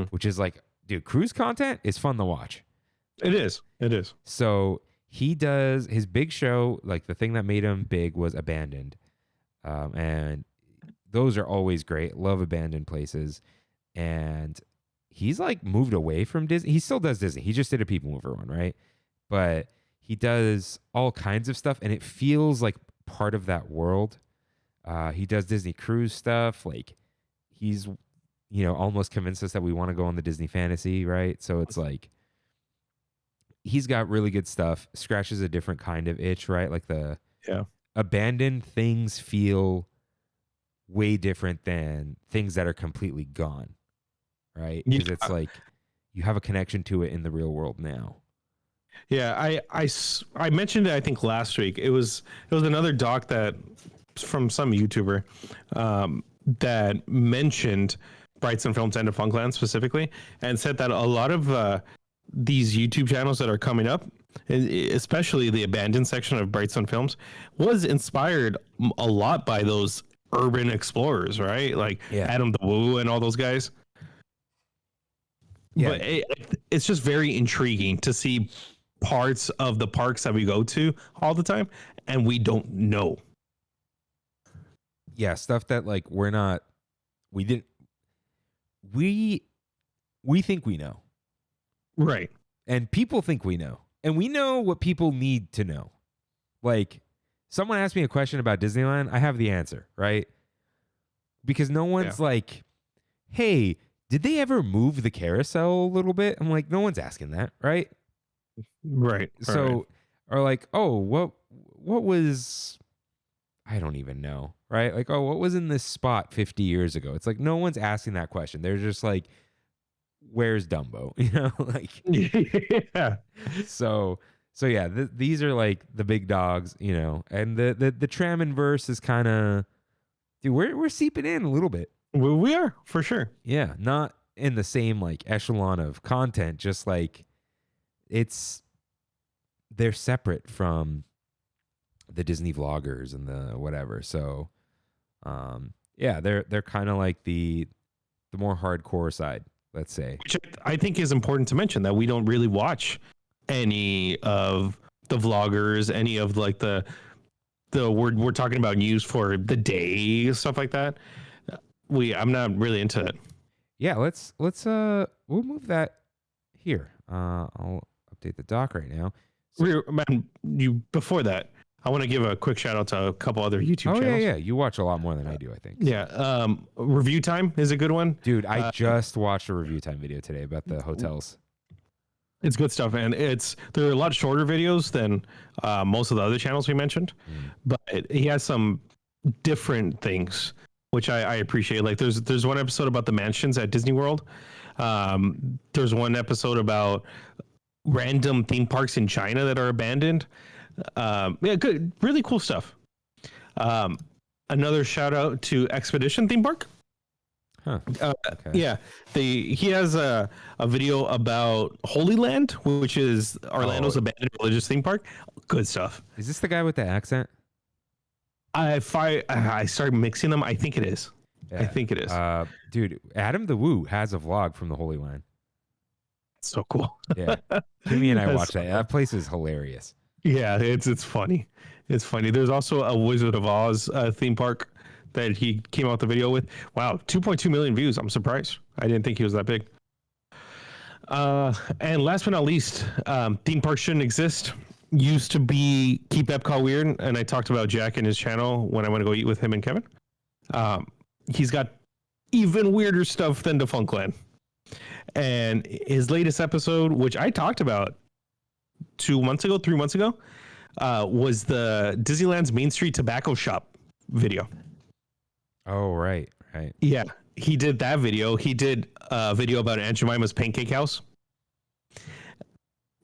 which is like, dude, cruise content is fun to watch. It is. So he does his big show, like the thing that made him big was Abandoned. And those are always great. Love abandoned places. And he's like moved away from Disney. He still does Disney. He just did a People Mover one, right? But he does all kinds of stuff, and it feels like part of that world. He does Disney cruise stuff. Like he's, you know, almost convinced us that we want to go on the Disney Fantasy, right? So it's like he's got really good stuff. Scratches a different kind of itch, right? Like the abandoned things feel way different than things that are completely gone, right? Because it's like you have a connection to it in the real world now. Yeah, I mentioned it, I think last week. It was another doc that from some YouTuber that mentioned Bright Sun Films and Defunctland specifically, and said that a lot of these YouTube channels that are coming up, especially the abandoned section of Bright Sun Films, was inspired a lot by those urban explorers, right? Like Adam the Woo and all those guys. Yeah. But it's just very intriguing to see parts of the parks that we go to all the time and we don't know. Yeah, stuff that like we think we know. Right. And people think we know. And we know what people need to know. Like, someone asked me a question about Disneyland, I have the answer, right? Because no one's like, hey, did they ever move the carousel a little bit? I'm like, no one's asking that, right? Right. So, or like, oh, what was, I don't even know, right? Like, oh, what was in this spot 50 years ago? It's like, no one's asking that question. They're just like, where's Dumbo? You know, like, yeah. So yeah, these are like the big dogs, you know, and the Trammin verse is kind of, dude, we're seeping in a little bit. We are, for sure. Yeah, not in the same like echelon of content, just like they're separate from the Disney vloggers and the whatever. So, yeah, they're kind of like the more hardcore side, let's say. Which I think is important to mention, that we don't really watch any of the vloggers, any of like the we're talking about news for the day, stuff like that. I'm not really into that. Yeah, let's we'll move that here. I'll update the doc right now. Before that, I want to give a quick shout out to a couple other YouTube channels. Yeah. You watch a lot more than I do, I think. Yeah. Review Time is a good one. Dude, I just watched a Review Time video today about the hotels. It's good stuff, and there are a lot shorter videos than most of the other channels we mentioned, but he has some different things which I appreciate. Like there's one episode about the mansions at Disney World. There's one episode about random theme parks in China that are abandoned. Yeah, good, really cool stuff. Another shout out to Expedition Theme Park. Huh. Okay. Yeah, he has a video about Holy Land, which is Orlando's abandoned religious theme park. Good stuff. Is this the guy with the accent? I started mixing them. I think it is. Yeah. I think it is. Dude, Adam the Woo has a vlog from the Holy Land. So cool. Yeah, Kimmy and I watched that. That place is hilarious. Yeah, it's funny. It's funny. There's also a Wizard of Oz theme park that he came out the video with. Wow, 2.2 million views. I'm surprised. I didn't think he was that big. And last but not least, theme parks shouldn't exist. Used to be Keep Epcot Weird, and I talked about Jack in his channel when I went to go eat with him and Kevin. He's got even weirder stuff than Defunctland. And his latest episode, which I talked about 3 months ago, was the Disneyland's Main Street Tobacco Shop video. Oh, right. Yeah, he did that video. He did a video about Aunt Jemima's Pancake House.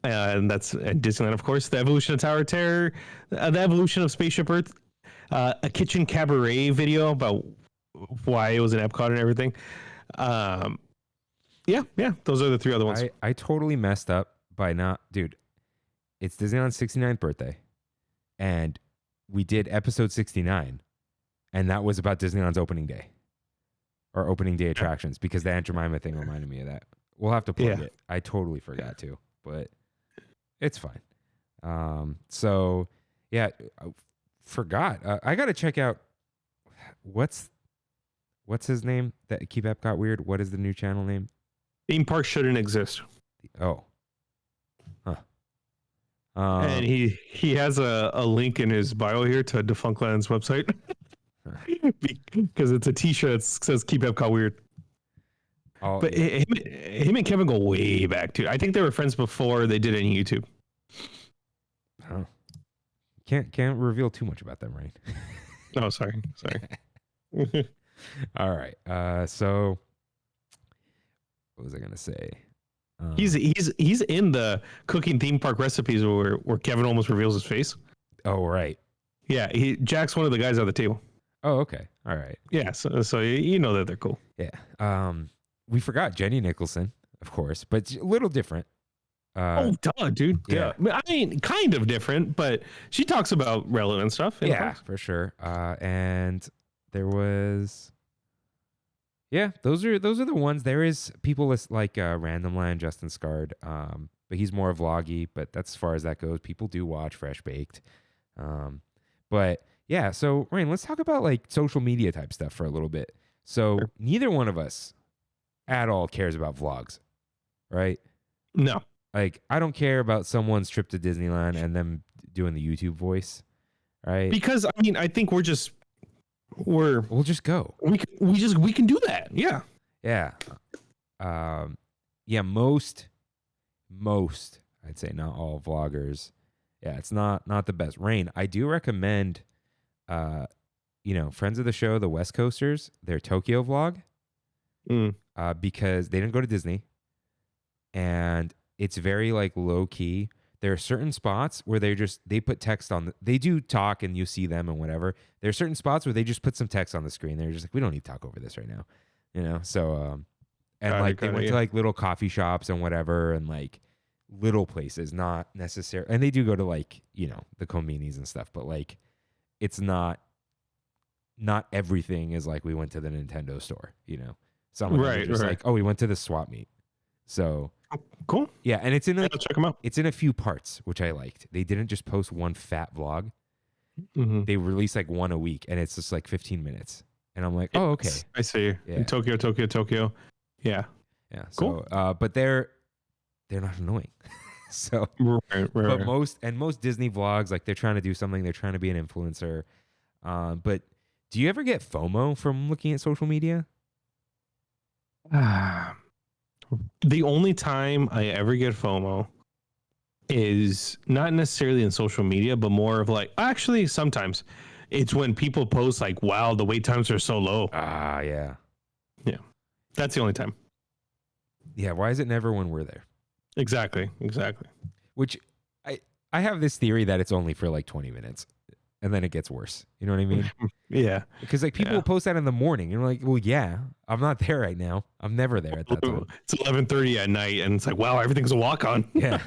And that's at Disneyland, of course. The evolution of Tower of Terror, the evolution of Spaceship Earth, a kitchen cabaret video about why it was an Epcot and everything. Yeah, those are the 3 other ones. I totally messed up by not, dude. It's Disneyland's 69th birthday, and we did episode 69, and that was about Disneyland's opening day, or opening day attractions, because the Aunt Jemima thing reminded me of that. We'll have to plug it. I totally forgot to, but it's fine. So yeah, I forgot. I got to check out what's his name that Keep Epcot Weird. What is the new channel name? Theme park shouldn't exist. Oh. Huh. And he has a link in his bio here to Defunctland's website. Because it's a t-shirt that says Keep Epcot Weird. Oh, but him and Kevin go way back too. I think they were friends before they did any YouTube. Oh. Can't reveal too much about them, right? Oh, sorry. All right. So what was I gonna say? He's in the cooking theme park recipes where Kevin almost reveals his face. Oh, right. Yeah, Jack's one of the guys at the table. Oh, okay. All right. Yeah, so you know that they're cool. Yeah. We forgot Jenny Nicholson, of course, but a little different. Duh, dude. Yeah. I mean, kind of different, but she talks about relevant stuff. Yeah, for sure. And there was, those are the ones. There is people like Random Land, Justin Scard, but he's more vloggy. But that's as far as that goes. People do watch Fresh Baked, but yeah. So Rain, let's talk about like social media type stuff for a little bit. So neither one of us at all cares about vlogs, right? No. Like, I don't care about someone's trip to Disneyland and them doing the YouTube voice, right? Because I mean, I think we'll just go. We can do that. Yeah. Yeah. Yeah. Most, I'd say not all vloggers. Yeah, it's not the best. Rain, I do recommend, friends of the show, the West Coasters, their Tokyo vlog, because they didn't go to Disney, and it's very like low key. There are certain spots where they put text on. They do talk and you see them and whatever. There are certain spots where they just put some text on the screen. They're just like, we don't need to talk over this right now, So, and like they went to like little coffee shops and whatever, and like little places, not necessarily. And they do go to like the Cominis and stuff, but like it's not everything is like we went to the Nintendo store. Some of them are just like, oh, we went to the swap meet. So. Cool. Yeah, and it's in let's check them out. It's in a few parts, which I liked. They didn't just post one fat vlog. Mm-hmm. They release like one a week, and it's just like 15 minutes. And I'm like, oh, okay. I see. Yeah. In Tokyo. Yeah. Yeah. Cool. So, but they're not annoying. So, but most Disney vlogs, like they're trying to do something. They're trying to be an influencer. But do you ever get FOMO from looking at social media? The only time I ever get FOMO is not necessarily in social media, but more of like, actually, sometimes it's when people post like, wow, the wait times are so low. Yeah. Yeah. That's the only time. Yeah. Why is it never when we're there? Exactly. Which I have this theory that it's only for like 20 minutes and then it gets worse. You know what I mean? Yeah. Because like people post that in the morning. You're like, well, yeah, I'm not there right now. I'm never there at that time. It's 11:30 at night, and it's like, wow, everything's a walk on. Yeah.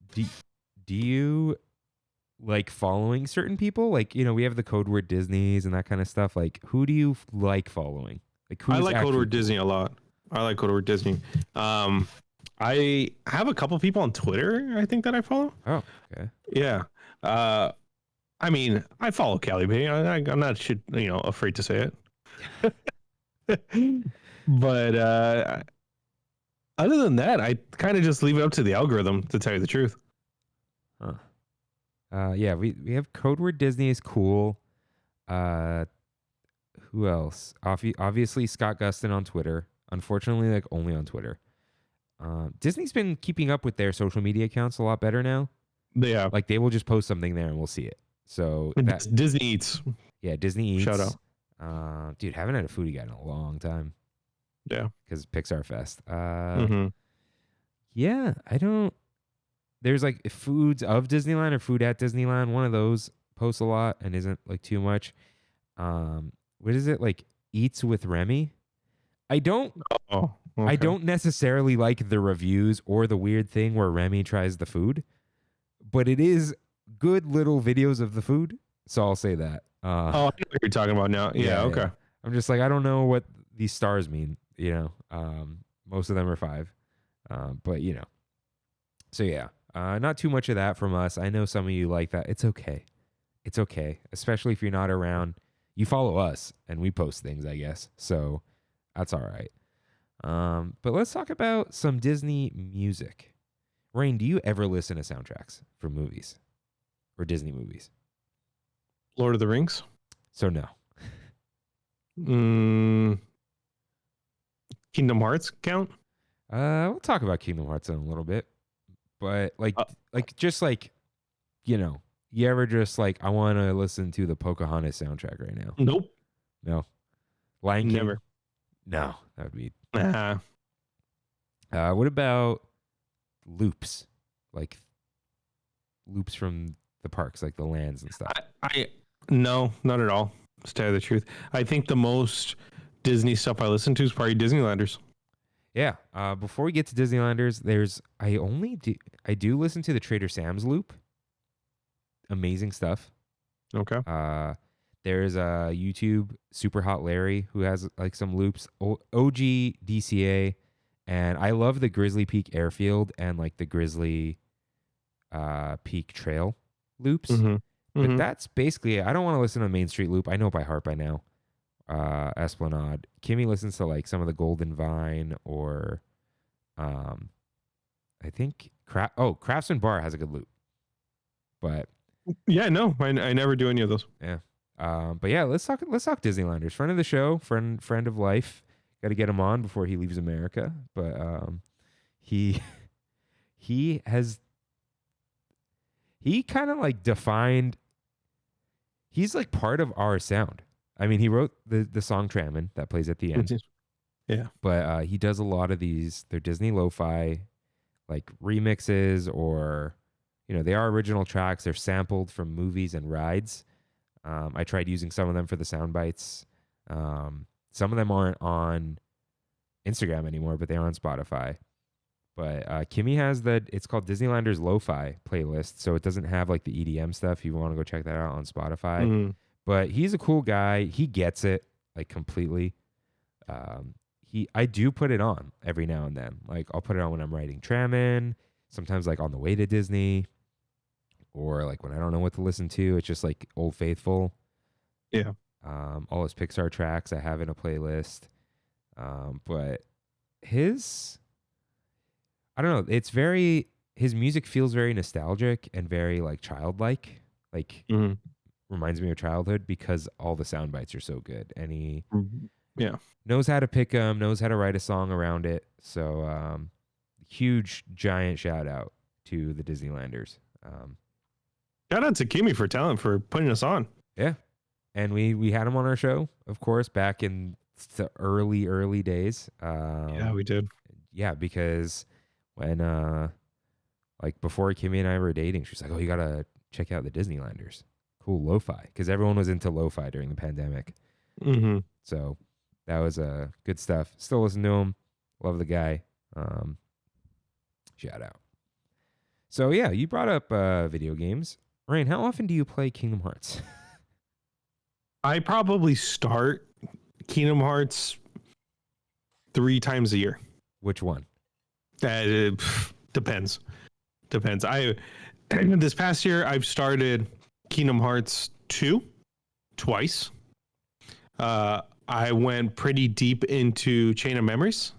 Do you like following certain people? Like, we have the code word Disney's and that kind of stuff. Like, who do you like following? Like, I like code word Disney a lot. I like code word Disney. I have a couple people on Twitter, I think, that I follow. Oh, okay. Yeah. I mean, I follow Cali Bay. I'm not afraid to say it. But Other than that, I kind of just leave it up to the algorithm, to tell you the truth. Huh. Yeah, we have Code Word Disney is cool. Who else? Obviously Scott Gustin on Twitter. Unfortunately, like only on Twitter. Disney's been keeping up with their social media accounts a lot better now. Yeah. Like they will just post something there and we'll see it. So that, Disney Eats. yeah, Disney Eats. Shout out. Dude, haven't had a foodie guy in a long time. Yeah. Because Pixar Fest. Mm-hmm. Yeah, I don't. There's like foods of Disneyland or food at Disneyland. One of those posts a lot and isn't like too much. What is it like? Eats with Remy. I don't. Oh, okay. I don't necessarily like the reviews or the weird thing where Remy tries the food, but it is good little videos of the food. So I'll say that. I know what you're talking about now. Yeah. Okay. Yeah. I'm just like, I don't know what these stars mean. Most of them are 5, but So yeah, not too much of that from us. I know some of you like that. It's okay. It's okay, especially if you're not around. You follow us and we post things, I guess. So that's all right. But let's talk about some Disney music. Rain, do you ever listen to soundtracks for movies or Disney movies? Lord of the Rings. So no. Kingdom Hearts count? We'll talk about Kingdom Hearts in a little bit, but you ever just like, I want to listen to the Pocahontas soundtrack right now? Nope. No. Lion King? Never. No, that would be. Nah. What about loops? Like loops from the parks, like the lands and stuff. No, not at all. To tell you the truth, I think the most Disney stuff I listen to is probably Disneylanders. Yeah. Before we get to Disneylanders, I do listen to the Trader Sam's loop. Amazing stuff. Okay. There's a YouTube Super Hot Larry who has like some loops. OG DCA, and I love the Grizzly Peak Airfield and like the Grizzly Peak Trail loops. Mm-hmm. But that's basically it. I don't want to listen to Main Street Loop. I know it by heart by now. Esplanade. Kimmy listens to like some of the Golden Vine or I think Craftsman Bar has a good loop. But yeah, no, I never do any of those. Yeah. But yeah, let's talk Disneylanders. Friend of the show, friend of life. Got to get him on before he leaves America. But he kind of like defined. He's like part of our sound. I mean, he wrote the song Trammin that plays at the end. Yeah. But he does a lot of these. They're Disney lo-fi like remixes, or they are original tracks. They're sampled from movies and rides. I tried using some of them for the sound bites. Some of them aren't on Instagram anymore, but they are on Spotify. But Kimmy has it's called Disneylanders Lo-Fi playlist, so it doesn't have like the EDM stuff. You want to go check that out on Spotify. Mm-hmm. But he's a cool guy. He gets it like completely. I do put it on every now and then. Like I'll put it on when I'm writing Trammin, sometimes like on the way to Disney, or like when I don't know what to listen to. It's just like Old Faithful. Yeah. All his Pixar tracks I have in a playlist. But I don't know. His music feels very nostalgic and very like childlike. Like reminds me of childhood because all the sound bites are so good, and he knows how to pick them, knows how to write a song around it. So huge giant shout out to the Disneylanders. Shout out to Kimmy for putting us on. Yeah, and we had him on our show, of course, back in the early days. Yeah, we did. Yeah, because when like before Kimmy and I were dating, she's like, "Oh, you gotta check out the Disneylanders. Cool lo-fi," because everyone was into lo-fi during the pandemic. Mm-hmm. So that was good stuff. Still listen to him. Love the guy. Shout out. So yeah, you brought up video games. Rain, how often do you play Kingdom Hearts? I probably start Kingdom Hearts 3 times a year. Which one? Depends. This past year I've started Kingdom Hearts 2 twice. I went pretty deep into Chain of Memories.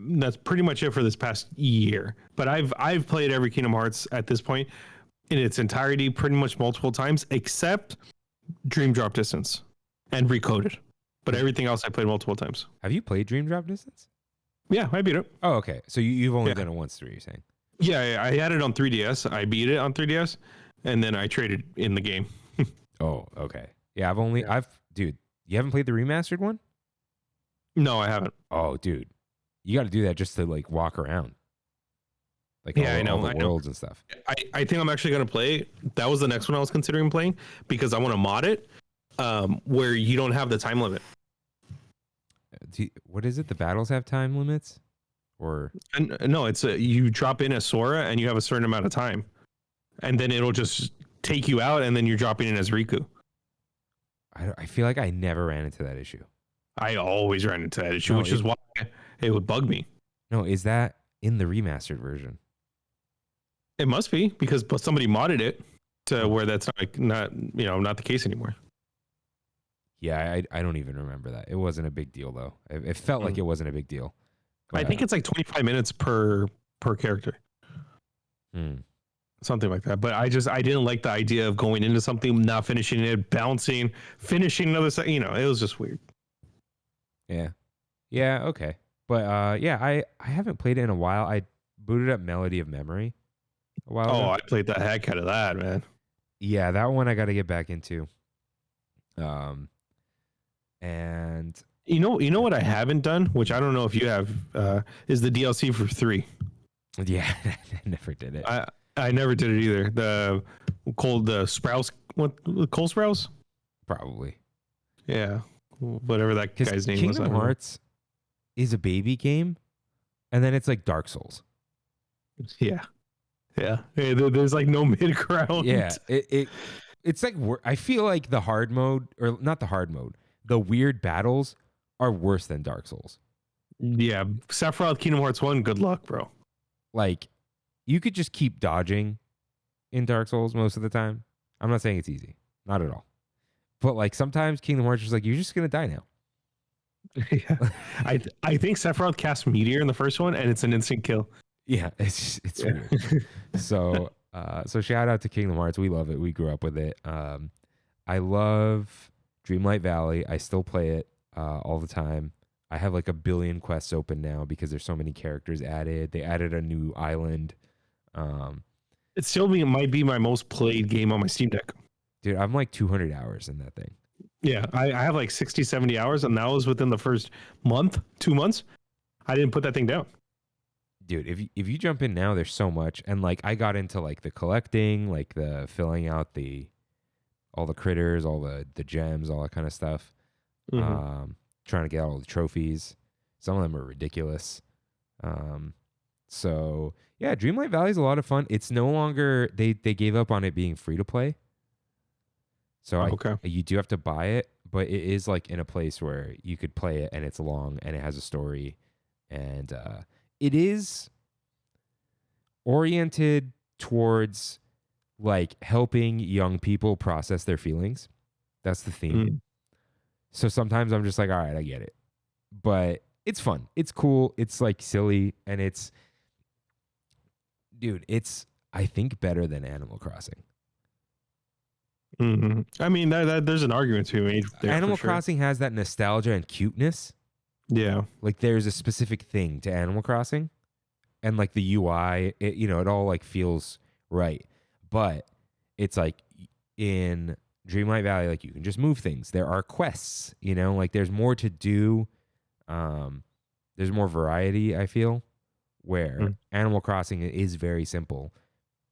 That's pretty much it for this past year. But I've played every Kingdom Hearts at this point in its entirety, pretty much multiple times, except Dream Drop Distance and Recoded. But everything else I played multiple times. Have you played Dream Drop Distance? Yeah, I beat it. Oh, okay. So you've only done it once through, you're saying? Yeah, I had it on 3DS. I beat it on 3DS, and then I traded in the game. Oh, okay. Yeah, dude, you haven't played the remastered one? No, I haven't. Oh, dude. You got to do that just to like walk around. Like I know all the worlds and stuff. I think I'm actually going to play. That was the next one I was considering playing because I want to mod it where you don't have the time limit. What is it? The battles have time limits? Or no, it's you drop in as Sora and you have a certain amount of time. And then it'll just take you out and then you're dropping in as Riku. I feel like I never ran into that issue. I always ran into that issue, which is why it would bug me. No, is that in the remastered version? It must be because somebody modded it to where that's not the case anymore. Yeah, I don't even remember that. It wasn't a big deal though. It felt like it wasn't a big deal. But, I think it's like 25 minutes per character. Something like that. But I didn't like the idea of going into something, not finishing it, bouncing, finishing another set. It was just weird. Yeah. Yeah, okay. But I haven't played it in a while. I booted up Melody of Memory a while ago. I played the heck out of that, man. Yeah, that one I got to get back into. And you know what I haven't done, which I don't know if you have, is the DLC for 3. Yeah, I never did it. I never did it either. The Sprouse, Cole Sprouse? Probably. Yeah, whatever that guy's name was. Kingdom Hearts is a baby game, and then it's like Dark Souls. Yeah. There's like no mid ground. Yeah, it's like I feel like the hard mode, or not the hard mode, the weird battles are worse than Dark Souls. Yeah, Sephiroth Kingdom Hearts 1, good luck, bro. Like, you could just keep dodging in Dark Souls most of the time. I'm not saying it's easy. Not at all. But, like, sometimes Kingdom Hearts is like, you're just going to die now. Yeah. I think Sephiroth casts Meteor in the first one, and it's an instant kill. Yeah, it's weird. So shout out to Kingdom Hearts. We love it. We grew up with it. I love Dreamlight Valley. I still play it all the time. I have like 1 billion quests open now because there's so many characters added. They added a new island. It still might be my most played game on my Steam Deck. Dude, I'm like 200 hours in that thing. Yeah, I have like 60, 70 hours, and that was within the first 2 months. I didn't put that thing down. Dude, if you jump in now, there's so much. And like I got into like the collecting, like the filling out all the critters, all the gems, all that kind of stuff. Trying to get all the trophies. Some of them are ridiculous. So yeah, Dreamlight Valley is a lot of fun. It's no longer, they gave up on it being free to play. So you do have to buy it, but it is like in a place where you could play it and it's long and it has a story, and it is oriented towards like helping young people process their feelings. That's the theme. So sometimes I'm just like, all right, I get it. But it's fun. It's cool. It's like silly. And it's I think better than Animal Crossing. I mean, there's an argument to be made there. Animal Crossing has that nostalgia and cuteness. Yeah. Like there's a specific thing to Animal Crossing, and like the UI, it all like feels right. But it's like in Dreamlight Valley, like you can just move things. There are quests, like there's more to do. There's more variety, I feel, where Animal Crossing is very simple,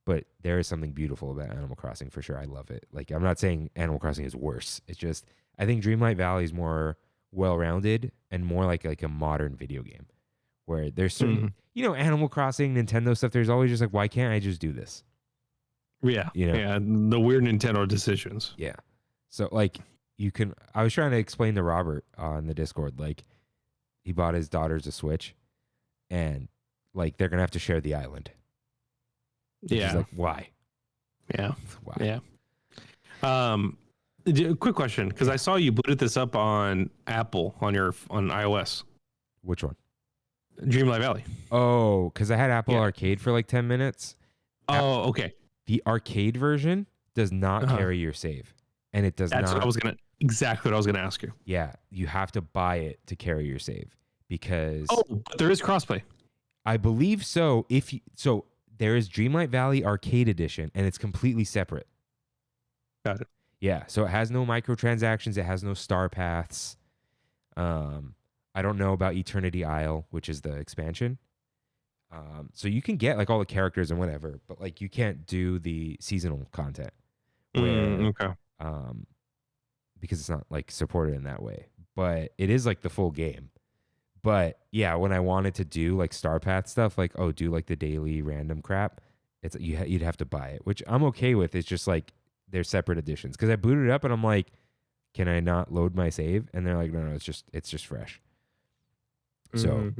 but there is something beautiful about Animal Crossing for sure. I love it. Like, I'm not saying Animal Crossing is worse. It's just, I think Dreamlight Valley is more well-rounded and more like a modern video game where there's certain, Animal Crossing, Nintendo stuff, there's always just like, why can't I just do this? Yeah. Yeah. The weird Nintendo decisions. Yeah. So like I was trying to explain to Robert on the Discord, like he bought his daughters a Switch and like, they're going to have to share the island. Yeah. He's like, why? Yeah. Why? Yeah. Quick question, because I saw you booted this up on Apple on iOS. Which one? Dreamlight Valley. Oh, because I had Apple Yeah. Arcade for like 10 minutes. Oh, okay. The arcade version does not carry your save. And it does That's not. exactly what I was gonna ask you. Yeah, you have to buy it to carry your save because. Oh, but there is crossplay. I believe so. So there is Dreamlight Valley Arcade Edition, and it's completely separate. Got it. Yeah, so it has no microtransactions. It has no star paths. I don't know about Eternity Isle, which is the expansion. So you can get like all the characters and whatever, but like you can't do the seasonal content. Okay. Because it's not like supported in that way. But it is like the full game. But yeah, when I wanted to do like Star Path stuff, like do like the daily random crap, it's you'd have to buy it, which I'm okay with. It's just like they're separate editions. Because I booted it up and I'm like, can I not load my save? And they're like, no, it's just fresh. So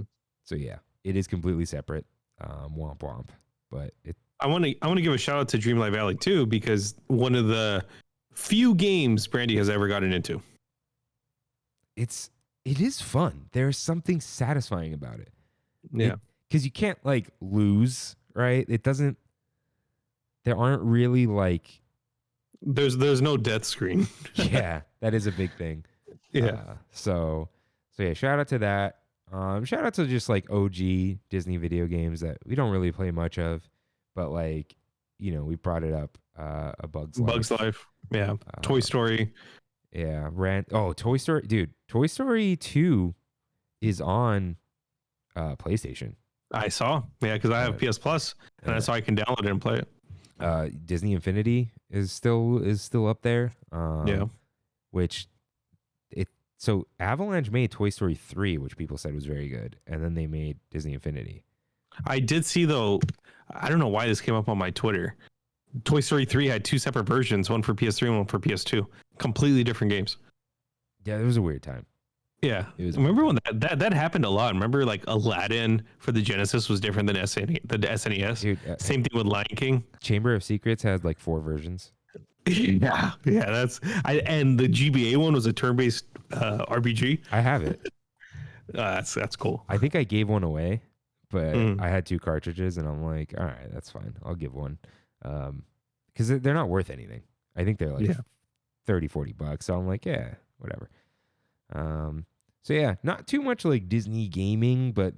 yeah, it is completely separate. Womp womp. But I want to give a shout out to Dreamlight Valley too, because one of the few games Brandy has ever gotten into. it is fun. There's something satisfying about it. Yeah. Because you can't like lose, right? There aren't really like. There's no death screen. Yeah, that is a big thing. Yeah. So yeah, shout out to that. Shout out to just like OG Disney video games that we don't really play much of, but like, we brought it up. A Bug's Life. Bug's Life. Yeah. Toy Story. Yeah. Toy Story. Dude, Toy Story 2 is on PlayStation. I saw. Yeah, because I have PS Plus, and I saw I can download it and play it. Disney Infinity is still up there. Yeah. So Avalanche made Toy Story 3, which people said was very good, and then they made Disney Infinity. I did see though. I don't know why this came up on my Twitter. Toy Story 3 had two separate versions, one for PS3 and one for PS2. Completely different games. Yeah, it was a weird time. Yeah. Remember when that happened a lot? Remember like Aladdin for the Genesis was different than the SNES? Dude, same thing with Lion King. Chamber of Secrets had like 4 versions. Yeah. And the GBA one was a turn-based RPG. I have it. That's cool. I think I gave one away, but I had 2 cartridges, and I'm like, all right, that's fine. I'll give one. Because they're not worth anything. I think they're like $30-$40. So I'm like, yeah, whatever. So yeah, not too much like Disney gaming, but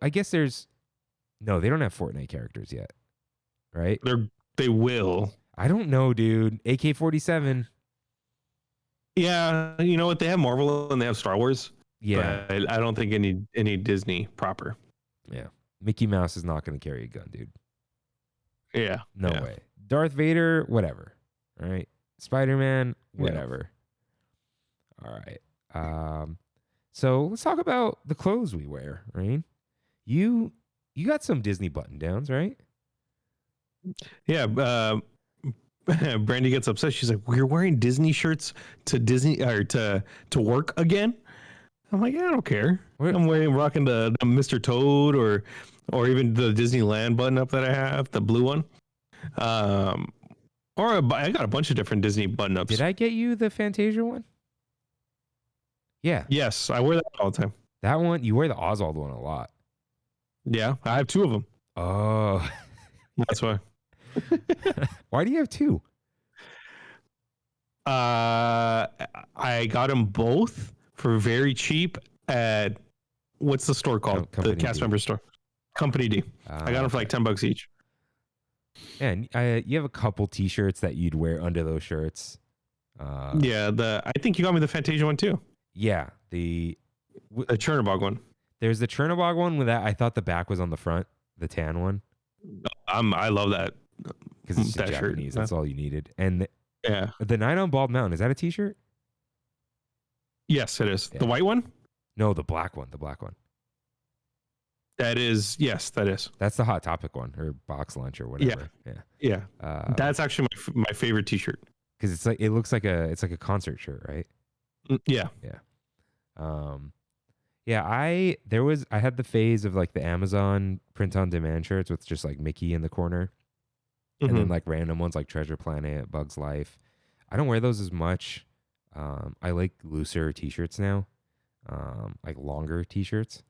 I guess they don't have Fortnite characters yet, right? They will. I don't know, dude. AK-47. Yeah, you know what? They have Marvel and they have Star Wars. Yeah, but I don't think any Disney proper. Yeah, Mickey Mouse is not going to carry a gun, dude. Yeah, no way. Darth Vader, whatever. All right. Spider-Man, whatever. Yeah. All right. So let's talk about the clothes we wear, right? You got some Disney button downs, right? Yeah. Brandy gets upset. She's like, "We're wearing Disney shirts to Disney or to work again." I'm like, "Yeah, I don't care. I'm rocking the Mr. Toad or even the Disneyland button up that I have, the blue one. Or I got a bunch of different Disney button ups. Did I get you the Fantasia one? Yeah. Yes, I wear that all the time. That one, you wear the Oswald one a lot. Yeah, I have 2 of them. Oh, that's why. Why do you have 2? I got them both for very cheap at what's the store called? The cast member store. Company D. I got them for like $10 each. And you have a couple T-shirts that you'd wear under those shirts. I think you got me the Fantasia one too. Yeah, the Chernobog one. There's the Chernobog one with that. I thought the back was on the front, the tan one. I love that because it's just Japanese. That's all you needed. And the Night on Bald Mountain, is that a T-shirt? Yes, it is. Yeah. The white one? No, the black one. The black one. That is, yes, that is. That's the Hot Topic one or box lunch or whatever. Yeah. That's actually my favorite T-shirt because it's like it looks like it's like a concert shirt, right? Yeah. I had the phase of like the Amazon print on demand shirts with just like Mickey in the corner, and then like random ones like Treasure Planet, Bug's Life. I don't wear those as much. I like looser T-shirts now, like longer T-shirts.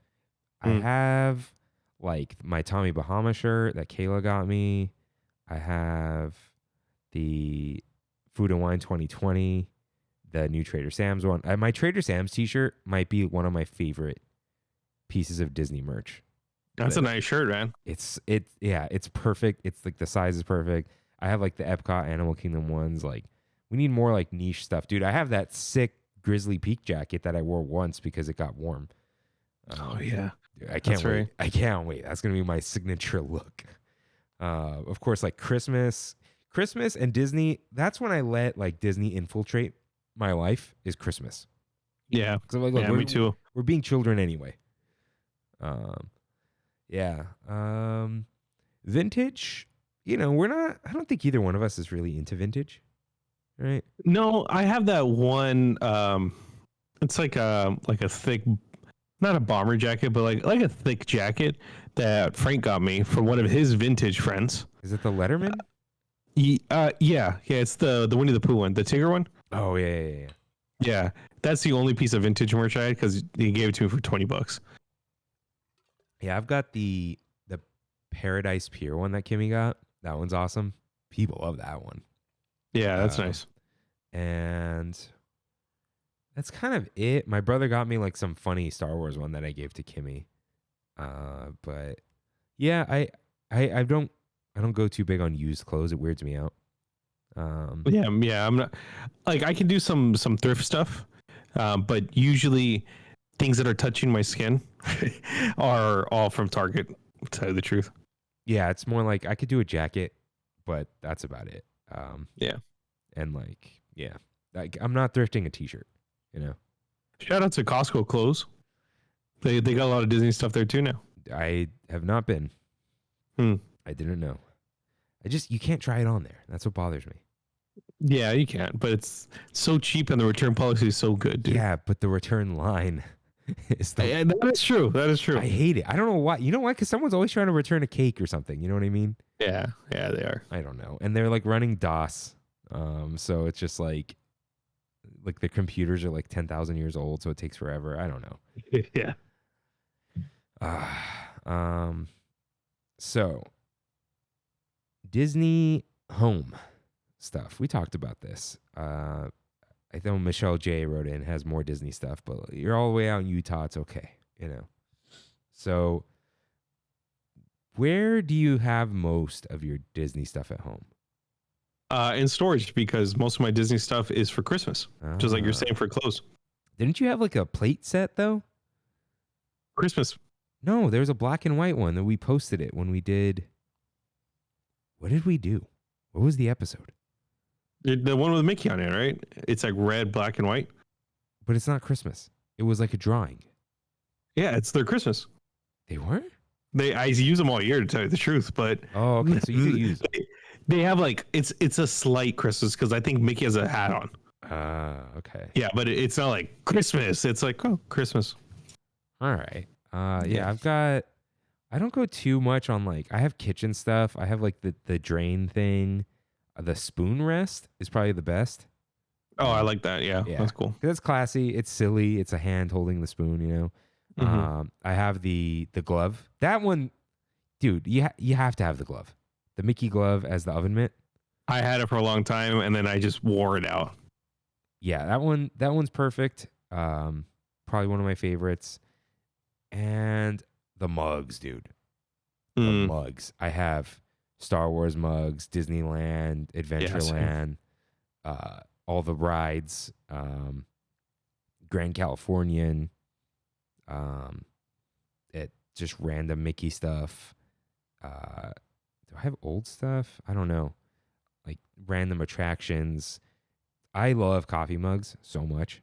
I have like my Tommy Bahama shirt that Kayla got me. I have the Food and Wine 2020, the new Trader Sam's one. My Trader Sam's t-shirt might be one of my favorite pieces of Disney merch. That's a nice shirt, man. It's perfect. It's like the size is perfect. I have like the Epcot Animal Kingdom ones. Like we need more like niche stuff, dude. I have that sick Grizzly Peak jacket that I wore once because it got warm. Oh yeah, dude, I can't wait. Right. I can't wait. That's gonna be my signature look. Of course, like Christmas and Disney. That's when I let like Disney infiltrate my life. Is Christmas. Yeah, because I'm like, look, me too. We're being children anyway. Yeah. Vintage, you know, I don't think either one of us is really into vintage, right? No, I have that one. It's like a thick, not a bomber jacket, but like a thick jacket that Frank got me from one of his vintage friends. Is it the Letterman? Yeah. It's the Winnie the Pooh one, the Tigger one. Oh yeah. Yeah, that's the only piece of vintage merch I had because he gave it to me for $20. Yeah, I've got the Paradise Pier one that Kimmy got. That one's awesome. People love that one. Yeah, that's nice. And that's kind of it. My brother got me like some funny Star Wars one that I gave to Kimmy. But yeah, I don't go too big on used clothes. It weirds me out. Yeah, I'm not like I can do some thrift stuff, but usually things that are touching my skin are all from Target, to tell you the truth. Yeah, it's more like I could do a jacket, but that's about it. Yeah. And like, yeah, like I'm not thrifting a t-shirt, you know. Shout out to Costco clothes. They got a lot of Disney stuff there too now. I have not been. I didn't know. You can't try it on there. That's what bothers me. Yeah, you can, but it's so cheap and the return policy is so good, dude. Yeah, but the return line is that is true. That is true. I hate it. I don't know why. You know why? Because someone's always trying to return a cake or something. You know what I mean? Yeah, they are. I don't know. And they're like running DOS. So it's just like the computers are like 10,000 years old, so it takes forever. I don't know. Yeah. So Disney home stuff. We talked about this. I know Michelle J wrote in, has more Disney stuff, but you're all the way out in Utah. It's okay, you know. So where do you have most of your Disney stuff at home? In storage, because most of my Disney stuff is for Christmas, just like you're saying for clothes. Didn't you have like a plate set though? Christmas. No, there was a black and white one that we posted it when we did. What did we do? What was the episode? The one with Mickey on it, right? It's like red, black, and white. But it's not Christmas. It was like a drawing. Yeah, it's their Christmas. They were? I use them all year, to tell you the truth, but oh, okay. So you could use them. They have like it's a slight Christmas because I think Mickey has a hat on. Okay. Yeah, but it's not like Christmas. It's like, oh, Christmas. All right. Yeah, I don't go too much on like, I have kitchen stuff. I have like the drain thing. The spoon rest is probably the best. Oh, I like that. Yeah. That's cool. It's classy. It's silly. It's a hand holding the spoon, you know. Mm-hmm. I have the glove. That one, dude, you have to have the glove. The Mickey glove as the oven mitt. I had it for a long time and then I just wore it out. Yeah, that one's perfect. Probably one of my favorites. And the mugs, dude. The mugs. I have Star Wars mugs, Disneyland, Adventureland, all the rides, Grand Californian, just random Mickey stuff. Do I have old stuff? I don't know. Like random attractions. I love coffee mugs so much.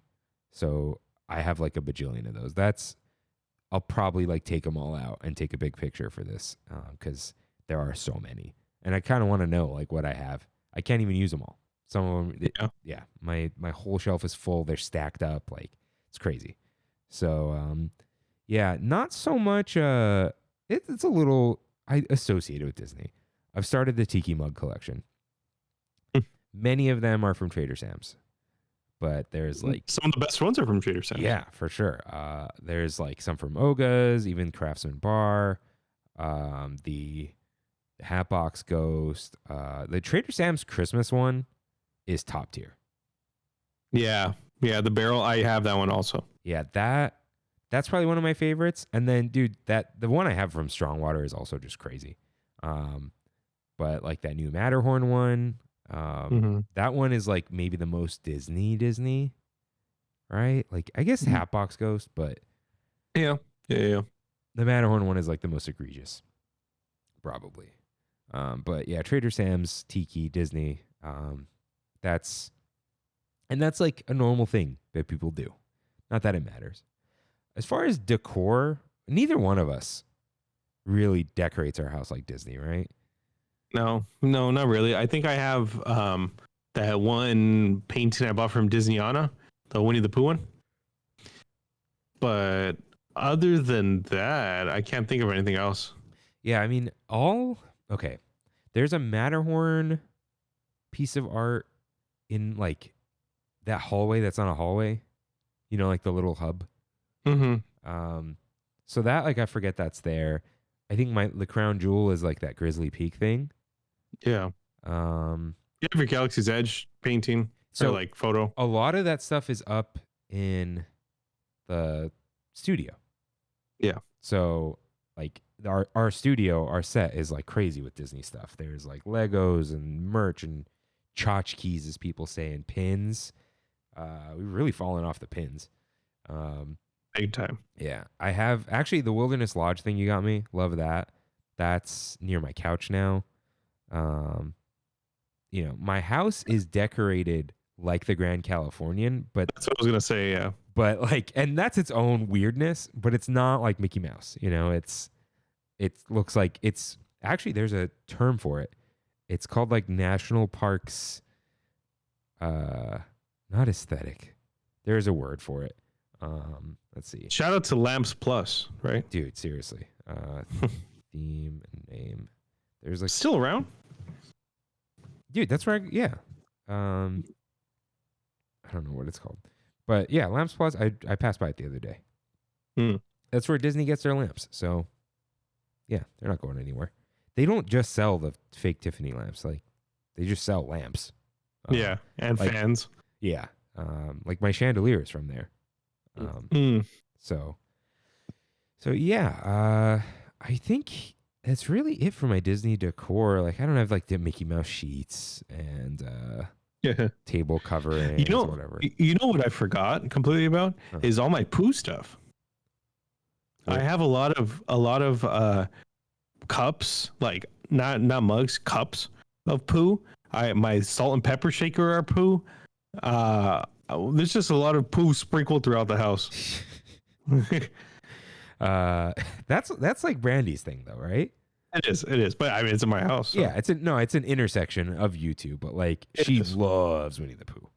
So I have like a bajillion of those. I'll probably like take them all out and take a big picture for this because there are so many. And I kind of want to know like what I have. I can't even use them all. Some of them, yeah. My whole shelf is full. They're stacked up. Like it's crazy. So yeah, not so much. It's a little I associated with Disney. I've started the Tiki mug collection. Many of them are from Trader Sam's, but there's like some of the best ones are from Trader Sam's. yeah, for sure. There's like some from Oga's, even Craftsman Bar, the Hatbox Ghost, the Trader Sam's Christmas one is top tier. Yeah, the barrel. I have that one also. Yeah, that's probably one of my favorites. And then, dude, the one I have from Strongwater is also just crazy. But like that new Matterhorn one, that one is like maybe the most Disney, right? Like I guess Hatbox Ghost, but yeah. The Matterhorn one is like the most egregious, probably. But yeah, Trader Sam's, Tiki, Disney, that's like a normal thing that people do. Not that it matters. As far as decor, neither one of us really decorates our house like Disney, right? No, not really. I think I have that one painting I bought from Disneyana, the Winnie the Pooh one. But other than that, I can't think of anything else. Yeah, I mean, okay. There's a Matterhorn piece of art in like that hallway that's on a hallway, you know, like the little hub. So that, like, I forget that's there. I think the crown jewel is like that Grizzly Peak thing. Yeah. You have your Galaxy's Edge painting, or like photo. A lot of that stuff is up in the studio. Yeah. So like our studio, our set is like crazy with Disney stuff. There's like Legos and merch and tchotchkes, as people say, and pins. We've really fallen off the pins. Big time. Yeah. I have actually the Wilderness Lodge thing you got me. Love that. That's near my couch now. You know, my house is decorated like the Grand Californian, but that's what I was gonna say. Yeah. But like, and that's its own weirdness, but it's not like Mickey Mouse. You know, it looks like it's actually, there's a term for it. It's called like National Parks. Not aesthetic. There's a word for it. Let's see. Shout out to Lamps Plus, right? Dude, seriously. Theme and name. There's like still around? Dude, that's right. Yeah. I don't know what it's called. But yeah, Lamps Plus, I passed by it the other day. That's where Disney gets their lamps. So yeah, they're not going anywhere. They don't just sell the fake Tiffany lamps. Like they just sell lamps. Yeah. And like, fans. Yeah. Like my chandelier is from there. So yeah, I think that's really it for my Disney decor. Like I don't have like the Mickey Mouse sheets and table covering, or whatever. You know what I forgot completely about is all my Pooh stuff. I have a lot of cups, like not mugs, cups of Pooh. My salt and pepper shaker are Pooh. There's just a lot of Pooh sprinkled throughout the house. That's like Brandy's thing though, right? It is. But I mean, it's in my house. So. Yeah, it's an intersection of you two, but like she loves Winnie the Pooh.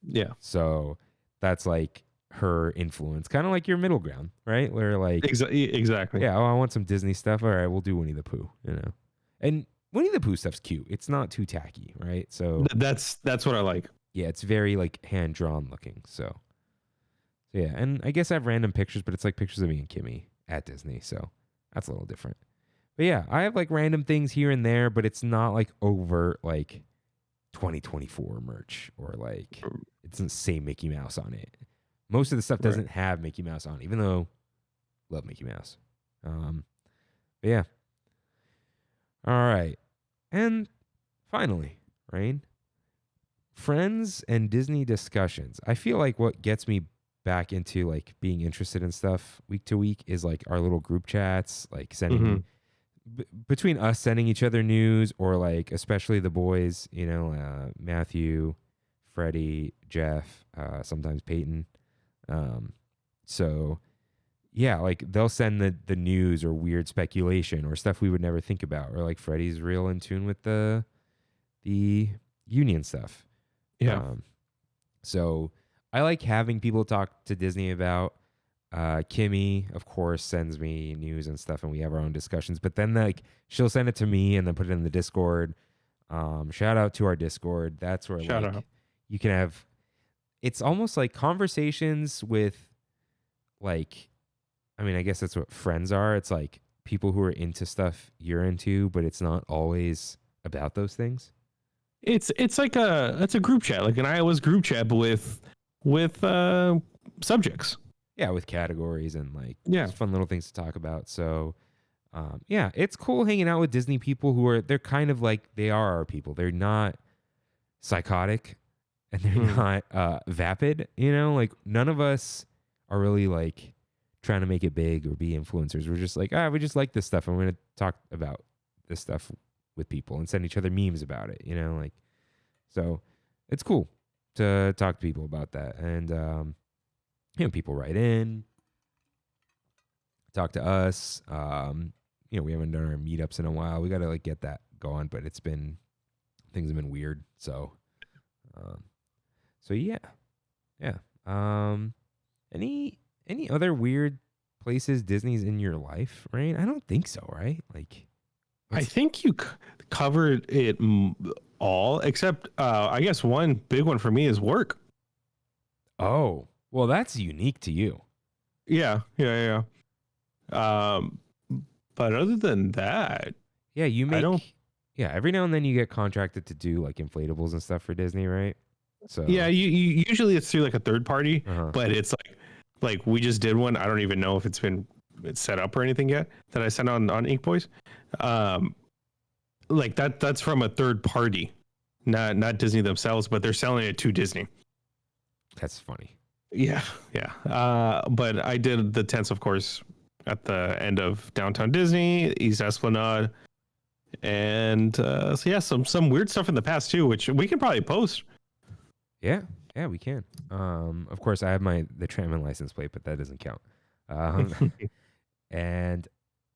Yeah. So that's like her influence, kind of like your middle ground, right? Where like exactly. Yeah. Oh, I want some Disney stuff. All right, we'll do Winnie the Pooh. You know, and Winnie the Pooh stuff's cute. It's not too tacky, right? So that's what I like. Yeah, it's very like hand drawn looking. So yeah, and I guess I have random pictures, but it's like pictures of me and Kimmy at Disney, so that's a little different. But yeah, I have like random things here and there, but it's not like overt like 2024 merch or like it doesn't say Mickey Mouse on it. Most of the stuff doesn't have Mickey Mouse on it, even though I love Mickey Mouse. But yeah. All right. And finally, Rain, friends and Disney discussions. I feel like what gets me back into like being interested in stuff week to week is like our little group chats, like sending between us sending each other news, or like especially the boys, you know, Matthew, Freddie, Jeff, sometimes Peyton. So yeah, like they'll send the news or weird speculation or stuff we would never think about, or like Freddie's real in tune with the union stuff. Yeah. So I like having people talk to Disney about. Kimmy, of course, sends me news and stuff, and we have our own discussions. But then, like, she'll send it to me and then put it in the Discord. Shout out to our Discord. That's where you can have it's almost like conversations with, like, I mean, I guess that's what friends are. It's like people who are into stuff you're into, but it's not always about those things. It's like it's a group chat, like an iOS group chat with subjects. Yeah, with categories and like Yeah. just fun little things to talk about. So yeah, it's cool hanging out with Disney people who they're kind of like, they are our people. They're not psychotic and they're not vapid, like none of us are really like trying to make it big or be influencers. We're just like, we just like this stuff and we're going to talk about this stuff with people and send each other memes about it, like, so it's cool to talk to people about that. And, people write in, talk to us. We haven't done our meetups in a while. We got to like get that going, but things have been weird. So yeah. Any other weird places Disney's in your life, right? I don't think so, right? Like, I think you covered it all, except I guess one big one for me is work. Oh, well, that's unique to you. Yeah. But other than that, yeah, every now and then you get contracted to do like inflatables and stuff for Disney, right? So yeah, you usually it's through like a third party, but it's like we just did one. I don't even know if it's set up or anything yet that I sent on Ink Boys. Like that's from a third party, not Disney themselves, but they're selling it to Disney. That's funny. Yeah. But I did the tents, of course, at the end of Downtown Disney, East Esplanade, and so yeah, some weird stuff in the past too, which we can probably post. Yeah, we can. Of course, I have the Trammin license plate, but that doesn't count. And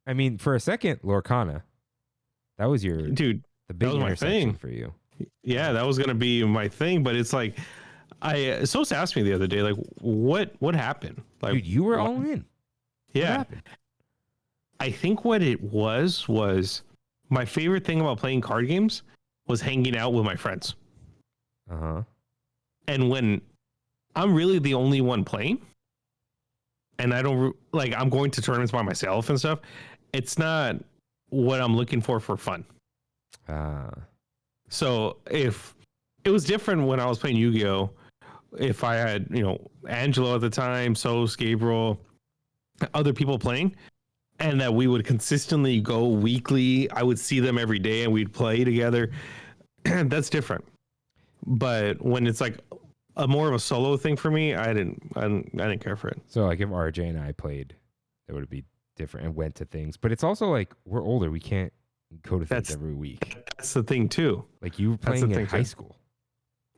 I mean, for a second, Lorcana, that was the big intersection for you. Yeah, that was gonna be my thing, but it's like, Sos asked me the other day, like, what happened? Like, dude, you were all in. Yeah. I think what it was my favorite thing about playing card games was hanging out with my friends. And when I'm really the only one playing, and I don't like, I'm going to tournaments by myself and stuff, it's not what I'm looking for fun. So if it was different when I was playing Yu-Gi-Oh, if I had, Angelo at the time, Sos, Gabriel, other people playing, and that we would consistently go weekly, I would see them every day and we'd play together. That's different. But when it's like a more of a solo thing for me, I didn't care for it. So like if RJ and I played, that would be different and went to things. But it's also like we're older, we can't go to things every week. That's the thing too. Like you were playing in high school.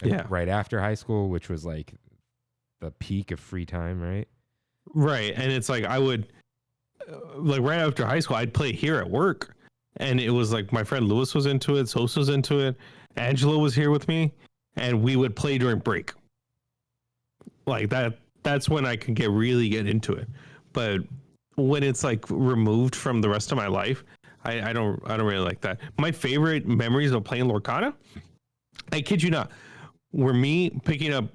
Yeah. Right after high school, which was like the peak of free time, right? Right. And it's like I would, like right after high school, I'd play here at work. And it was like my friend Lewis was into it, Sos was into it, Angela was here with me, and we would play during break. Like that's when I could really get into it. But when it's like removed from the rest of my life, I don't really like that. My favorite memories of playing Lorcana, I kid you not, were me picking up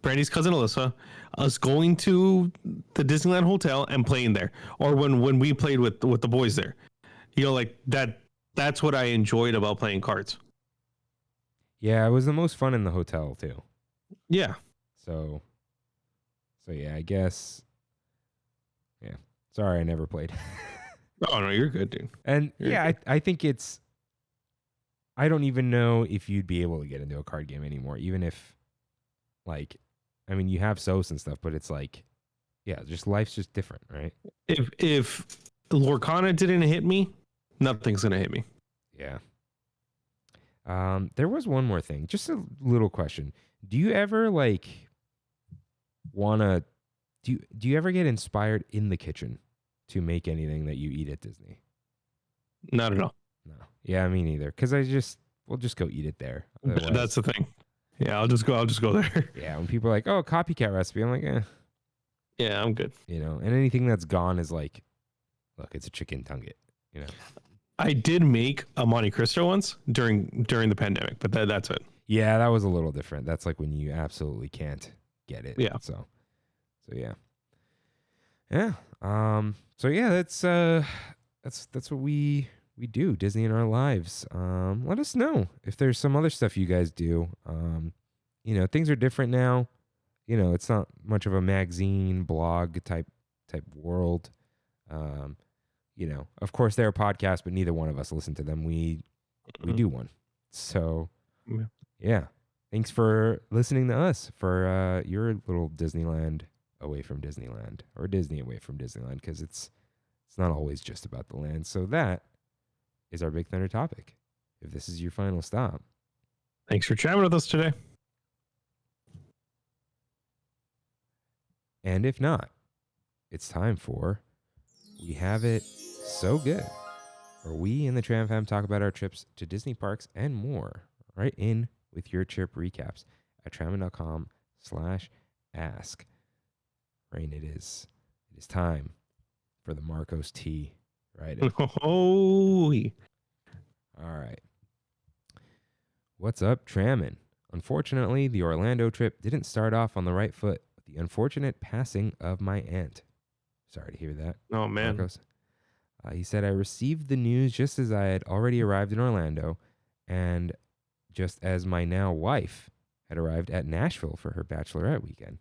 Brandy's cousin Alyssa, us going to the Disneyland Hotel and playing there, or when we played with the boys there. Like that's what I enjoyed about playing cards. Yeah, it was the most fun in the hotel too. Yeah. So yeah, I guess. Yeah. Sorry, I never played. Oh no, you're good, dude. And I think I don't even know if you'd be able to get into a card game anymore, even if, like, I mean, you have Sos and stuff, but it's like, yeah, just life's just different, right? If Lorcana didn't hit me, nothing's gonna hit me. Yeah. There was one more thing, just a little question. Do you ever like do you ever get inspired in the kitchen to make anything that you eat at Disney? Not at all. No. Yeah, me neither. Because we'll just go eat it there. Otherwise, that's the thing. Yeah, I'll just go there. Yeah, when people are like, "Oh, copycat recipe," I'm like, "Eh." Yeah, I'm good. And anything that's gone is like, look, it's a chicken nugget. I did make a Monte Cristo once during the pandemic, but that's it. Yeah, that was a little different. That's like when you absolutely can't get it. Yeah. So yeah. Yeah. So yeah, that's what we do, Disney in our lives. Let us know if there's some other stuff you guys do. Things are different now. It's not much of a magazine, blog type world. Of course there are podcasts, but neither one of us listen to them. We do one. So yeah. Thanks for listening to us for your little Disneyland away from Disneyland, or Disney away from Disneyland, because it's not always just about the land. So that is our Big Thunder topic. If this is your final stop. Thanks for chatting with us today. And if not, it's time for We Have It So Good, where we in the Tram Fam talk about our trips to Disney parks and more, right in with your trip recaps at trammin.com/ask. Rain, it is time for the Marcos tea, right? Oh, all right. What's up, Trammin? Unfortunately, the Orlando trip didn't start off on the right foot with the unfortunate passing of my aunt. Sorry to hear that. Oh, man. Marcos. He said, I received the news just as I had already arrived in Orlando, and just as my now wife had arrived at Nashville for her bachelorette weekend.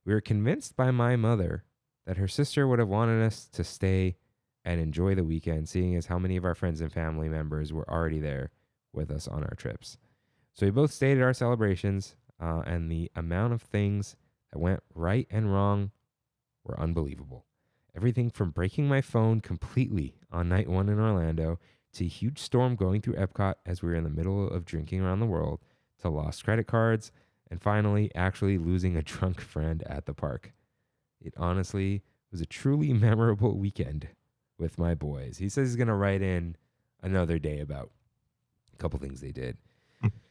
We were convinced by my mother that her sister would have wanted us to stay and enjoy the weekend, seeing as how many of our friends and family members were already there with us on our trips. So we both stayed at our celebrations, and the amount of things that went right and wrong were unbelievable. Everything from breaking my phone completely on night one in Orlando to a huge storm going through Epcot as we were in the middle of drinking around the world, to lost credit cards, and finally actually losing a drunk friend at the park. It honestly was a truly memorable weekend with my boys. He says he's going to write in another day about a couple things they did.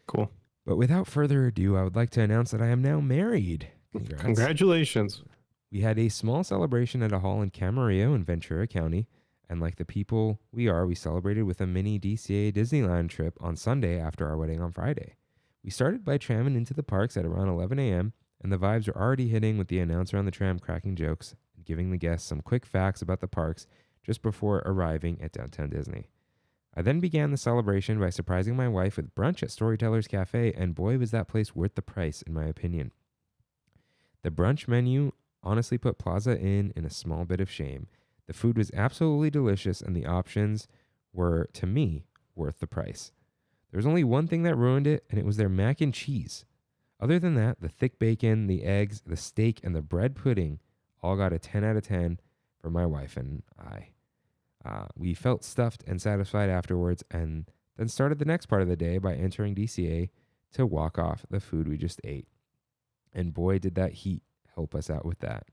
Cool. But without further ado, I would like to announce that I am now married. Congrats. Congratulations. We had a small celebration at a hall in Camarillo in Ventura County, and like the people we are, we celebrated with a mini DCA Disneyland trip on Sunday after our wedding on Friday. We started by tramming into the parks at around 11 a.m., and the vibes were already hitting with the announcer on the tram cracking jokes and giving the guests some quick facts about the parks just before arriving at Downtown Disney. I then began the celebration by surprising my wife with brunch at Storytellers Cafe, and boy was that place worth the price, in my opinion. The brunch menu honestly put Plaza Inn in a small bit of shame. The food was absolutely delicious, and the options were, to me, worth the price. There was only one thing that ruined it, and it was their mac and cheese. Other than that, the thick bacon, the eggs, the steak, and the bread pudding all got a 10 out of 10 for my wife and I. We felt stuffed and satisfied afterwards, and then started the next part of the day by entering DCA to walk off the food we just ate. And boy, did that heat help us out with that.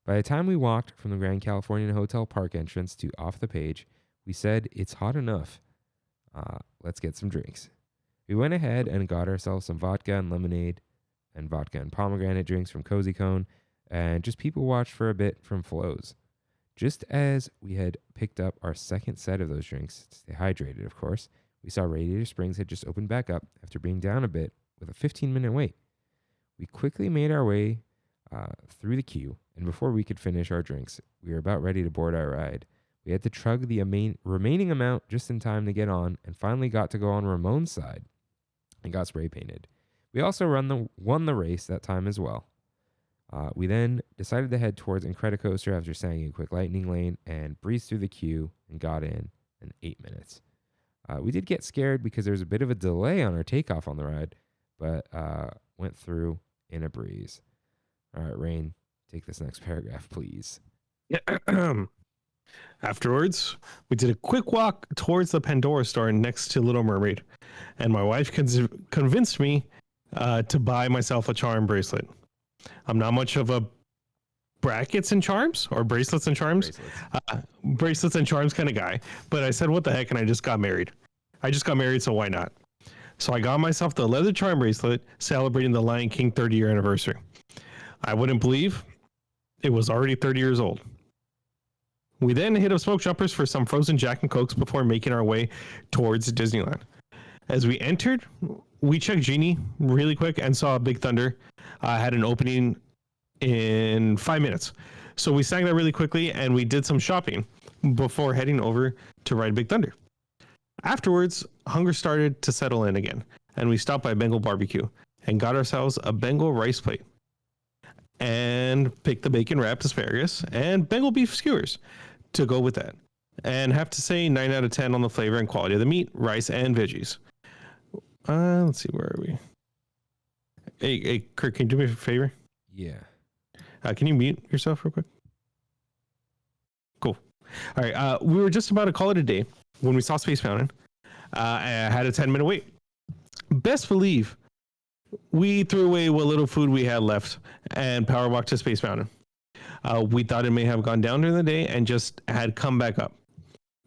By the time we walked from the Grand Californian Hotel park entrance to off the page, we said, it's hot enough. Let's get some drinks. We went ahead and got ourselves some vodka and lemonade and vodka and pomegranate drinks from Cozy Cone, and just people watched for a bit from Flo's. Just as we had picked up our second set of those drinks, to stay hydrated, of course, we saw Radiator Springs had just opened back up after being down a bit with a 15-minute wait. We quickly made our way through the queue, and before we could finish our drinks, we were about ready to board our ride. We had to chug the remaining amount just in time to get on, and finally got to go on Ramon's side and got spray painted. We also won the race that time as well. We then decided to head towards Incredicoaster after staying a quick lightning lane and breezed through the queue and got in 8 minutes. We did get scared because there was a bit of a delay on our takeoff on the ride, but went through in a breeze. All right, Rain, take this next paragraph, please. Yeah. Afterwards, we did a quick walk towards the Pandora store next to Little Mermaid, and my wife convinced me to buy myself a charm bracelet. I'm not much of a brackets and charms or bracelets and charms, bracelets and charms kind of guy, but I said, what the heck, and I just got married. So why not? So I got myself the leather charm bracelet celebrating the Lion King 30-year anniversary. I wouldn't believe it was already 30 years old. We then hit up Smoke Jumpers for some frozen Jack and Cokes before making our way towards Disneyland. As we entered, we checked Genie really quick and saw Big Thunder had an opening in 5 minutes. So we sang that really quickly and we did some shopping before heading over to ride Big Thunder. Afterwards, hunger started to settle in again, and we stopped by Bengal Barbecue and got ourselves a Bengal rice plate and picked the bacon wrapped asparagus and Bengal beef skewers to go with that. And have to say 9 out of 10 on the flavor and quality of the meat, rice, and veggies. Let's see, where are we? Hey, Kirk, can you do me a favor? Yeah. Can you mute yourself real quick? Cool. All right. We were just about to call it a day when we saw Space Mountain. I had a 10-minute wait. Best believe we threw away what little food we had left and power walked to Space Mountain. We thought it may have gone down during the day and just had come back up.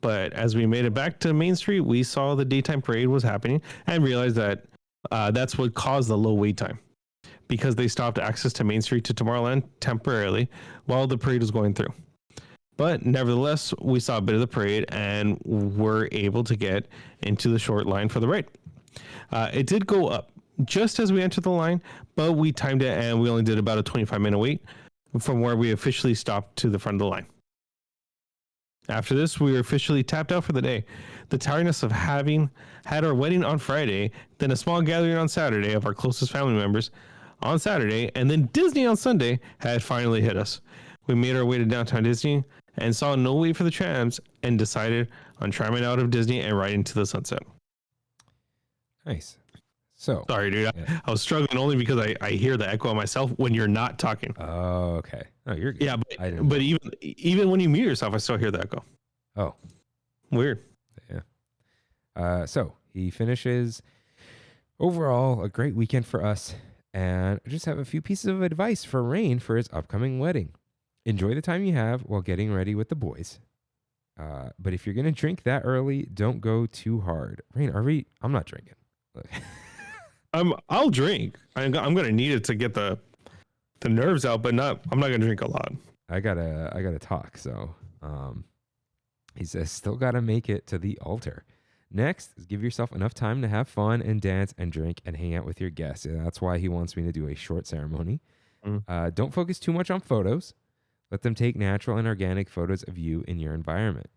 But as we made it back to Main Street, we saw the daytime parade was happening and realized that that's what caused the low wait time, because they stopped access to Main Street to Tomorrowland temporarily while the parade was going through. But nevertheless, we saw a bit of the parade and were able to get into the short line for the ride. It did go up just as we entered the line, but we timed it and we only did about a 25-minute wait from where we officially stopped to the front of the line. After this, we were officially tapped out for the day. The tiredness of having had our wedding on Friday, then a small gathering on Saturday of our closest family members on Saturday, and then Disney on Sunday had finally hit us. We made our way to downtown Disney and saw no wait for the trams and decided on Trammin out of Disney and right into the sunset. Nice. So sorry, dude. Yeah. I was struggling only because I hear the echo of myself when you're not talking. Oh, okay. Oh, you're good. Yeah, but even when you mute yourself, I still hear the echo. Oh, weird. Yeah. So he finishes overall a great weekend for us, and I just have a few pieces of advice for Rain for his upcoming wedding. Enjoy the time you have while getting ready with the boys. But if you're gonna drink that early, don't go too hard. Rain, I'm not drinking. I'll drink. I'm gonna need it to get the nerves out, but I'm not gonna drink a lot. I gotta talk. So he says still gotta make it to the altar. Next is give yourself enough time to have fun and dance and drink and hang out with your guests. And that's why he wants me to do a short ceremony. Don't focus too much on photos. Let them take natural and organic photos of you in your environment.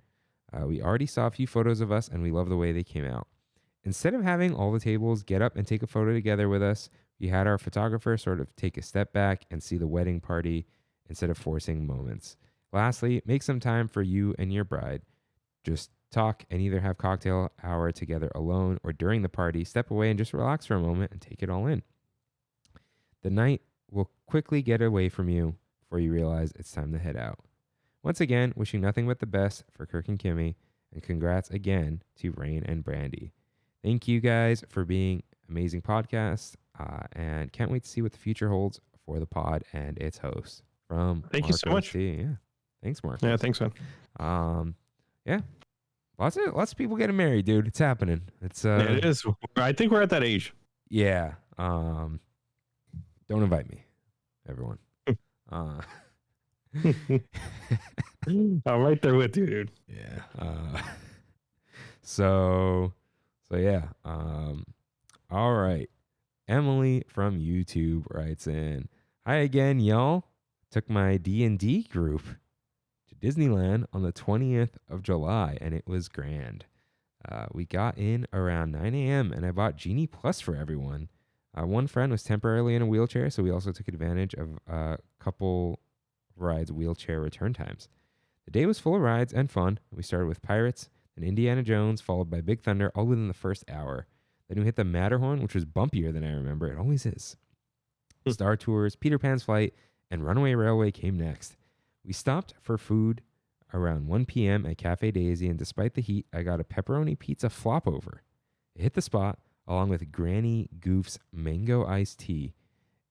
We already saw a few photos of us and we love the way they came out. Instead of having all the tables get up and take a photo together with us, we had our photographer sort of take a step back and see the wedding party instead of forcing moments. Lastly, make some time for you and your bride. Just talk and either have cocktail hour together alone or during the party, step away and just relax for a moment and take it all in. The night will quickly get away from you before you realize it's time to head out. Once again, wishing nothing but the best for Kirk and Kimmy, and congrats again to Rain and Brandy. Thank you guys for being amazing podcast, and can't wait to see what the future holds for the pod and its host. From Thank you so much. Yeah, thanks, Mark. Yeah, thanks, man. Yeah, lots of people getting married, dude. It's happening. It's it is. I think we're at that age. Yeah. Don't invite me, everyone. I'm right there with you, dude. Yeah. So yeah. All right. Emily from YouTube writes in, "Hi again, y'all. Took my D&D group to Disneyland on the 20th of July, and it was grand. We got in around 9 a.m., and I bought Genie Plus for everyone. One friend was temporarily in a wheelchair, so we also took advantage of a couple rides' wheelchair return times. The day was full of rides and fun. We started with Pirates and Indiana Jones, followed by Big Thunder, all within the first hour. Then we hit the Matterhorn, which was bumpier than I remember. It always is. Star Tours, Peter Pan's Flight, and Runaway Railway came next. We stopped for food around 1 p.m. at Cafe Daisy, and despite the heat, I got a pepperoni pizza flop over. It hit the spot, along with Granny Goof's mango iced tea.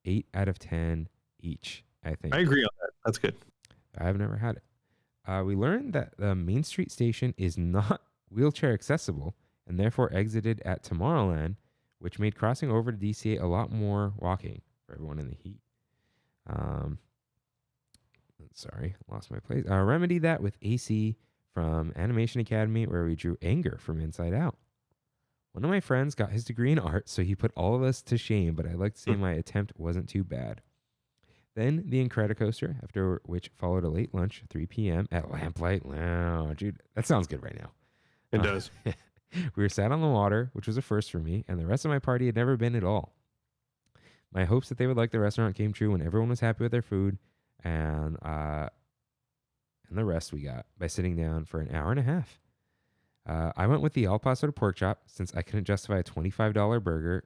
8 out of 10 each, I think. I agree on that. That's good. I've never had it. We learned that the Main Street station is not wheelchair accessible and therefore exited at Tomorrowland, which made crossing over to DCA a lot more walking for everyone in the heat. Sorry, lost my place. Remedy that with AC from Animation Academy, where we drew anger from Inside Out. One of my friends got his degree in art, so he put all of us to shame, but I'd like to say my attempt wasn't too bad. Then the Incredicoaster, after which followed a late lunch, 3 p.m. at Lamplight Lounge. Dude, that sounds good right now. It does. We were sat on the water, which was a first for me, and the rest of my party had never been at all. My hopes that they would like the restaurant came true when everyone was happy with their food, and the rest we got by sitting down for an hour and a half. I went with the al pastor pork chop since I couldn't justify a $25 burger,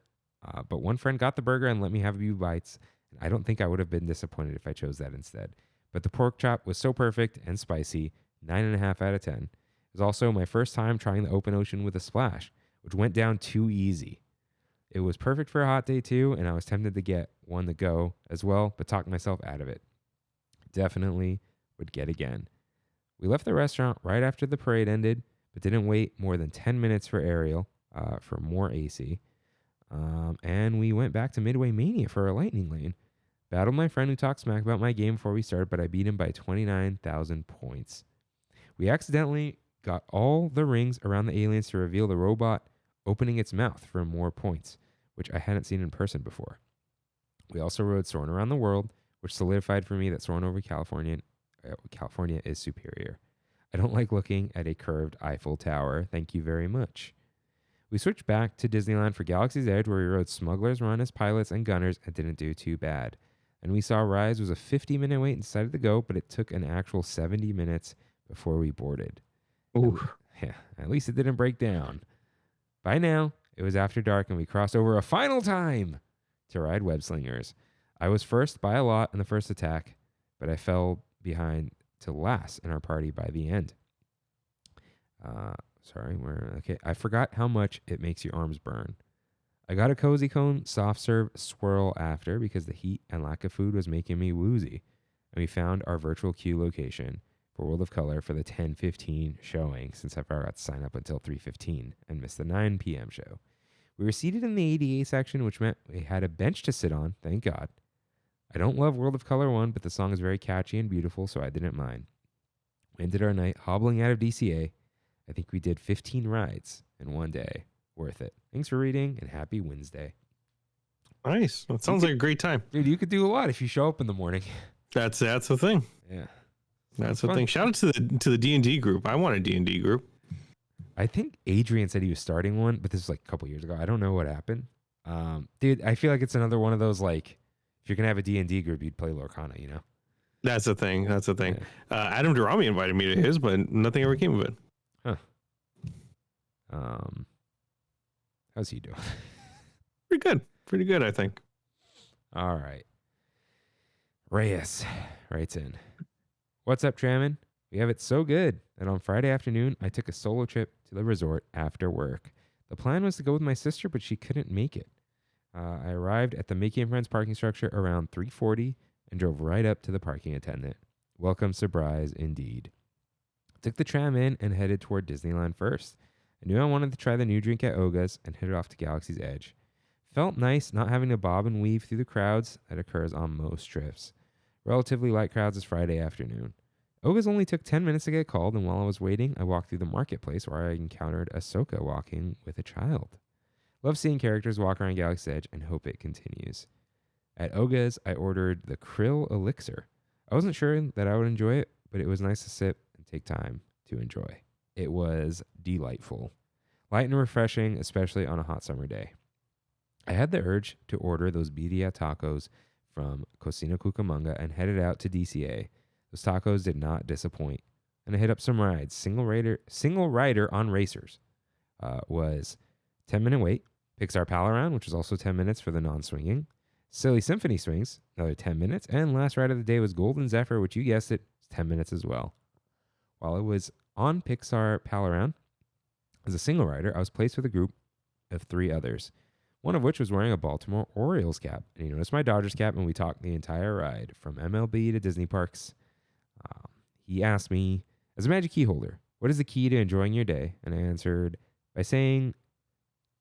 but one friend got the burger and let me have a few bites, and I don't think I would have been disappointed if I chose that instead. But the pork chop was so perfect and spicy, 9.5 out of 10. It was also my first time trying the open ocean with a splash, which went down too easy. It was perfect for a hot day too, and I was tempted to get one to go as well, but talked myself out of it. Definitely would get again. We left the restaurant right after the parade ended, but didn't wait more than 10 minutes for Ariel for more AC. And we went back to Midway Mania for a lightning lane. Battled my friend who talked smack about my game before we started, but I beat him by 29,000 points. We accidentally got all the rings around the aliens to reveal the robot opening its mouth for more points, which I hadn't seen in person before. We also rode Soarin' Around the World, which solidified for me that Soarin' over California is superior. I don't like looking at a curved Eiffel Tower. Thank you very much. We switched back to Disneyland for Galaxy's Edge, where we rode Smuggler's Run as pilots and gunners and didn't do too bad. And we saw Rise was a 50-minute wait and decided to go, but it took an actual 70 minutes before we boarded. Ooh. Yeah, at least it didn't break down. By now, it was after dark and we crossed over a final time to ride Web Slingers. I was first by a lot in the first attack, but I fell behind to last in our party by the end. Okay. I forgot how much it makes your arms burn. I got a Cozy Cone soft serve swirl after because the heat and lack of food was making me woozy. And we found our virtual queue location for World of Color for the 10:15 showing, since I forgot to sign up until 3:15 and missed the 9 p.m. show. We were seated in the ADA section, which meant we had a bench to sit on, thank God. I don't love World of Color 1, but the song is very catchy and beautiful, so I didn't mind. We ended our night hobbling out of DCA. I think we did 15 rides in one day. Worth it. Thanks for reading, and happy Wednesday. Nice. That sounds like a great time. Dude, you could do a lot if you show up in the morning. That's the thing. Yeah. That's the thing. Shout out to the D&D group. I want a D&D group. I think Adrian said he was starting one, but this was like a couple years ago. I don't know what happened. Dude, I feel like it's another one of those, like, if you're going to have a D&D group, you'd play Lorcana, you know? That's the thing. Yeah. Adam Durrami invited me to his, but nothing ever came of it. Huh. How's he doing? Pretty good, I think. All right. Reyes writes in, "What's up, Trammin? We have it so good that on Friday afternoon, I took a solo trip to the resort after work. The plan was to go with my sister, but she couldn't make it. I arrived at the Mickey and Friends parking structure around 3:40 and drove right up to the parking attendant. Welcome surprise indeed. Took the tram in and headed toward Disneyland first. I knew I wanted to try the new drink at Oga's and headed off to Galaxy's Edge. Felt nice not having to bob and weave through the crowds that occurs on most trips. Relatively light crowds this Friday afternoon. Oga's only took 10 minutes to get called, and while I was waiting, I walked through the marketplace where I encountered Ahsoka walking with a child. Love seeing characters walk around Galaxy's Edge and hope it continues. At Oga's, I ordered the Krill Elixir. I wasn't sure that I would enjoy it, but it was nice to sip and take time to enjoy. It was delightful. Light and refreshing, especially on a hot summer day. I had the urge to order those birria tacos from Cocina Cucamonga and headed out to DCA. Those tacos did not disappoint. And I hit up some rides. Single rider on Racers was 10-minute wait. Pixar Pal Around, which was also 10 minutes for the non-swinging. Silly Symphony Swings, another 10 minutes. And last ride of the day was Golden Zephyr, which you guessed it, 10 minutes as well. While I was on Pixar Pal Around, as a single rider, I was placed with a group of 3 others, one of which was wearing a Baltimore Orioles cap. And he noticed my Dodgers cap, and we talked the entire ride from MLB to Disney parks. He asked me, as a Magic Key holder, what is the key to enjoying your day? And I answered by saying,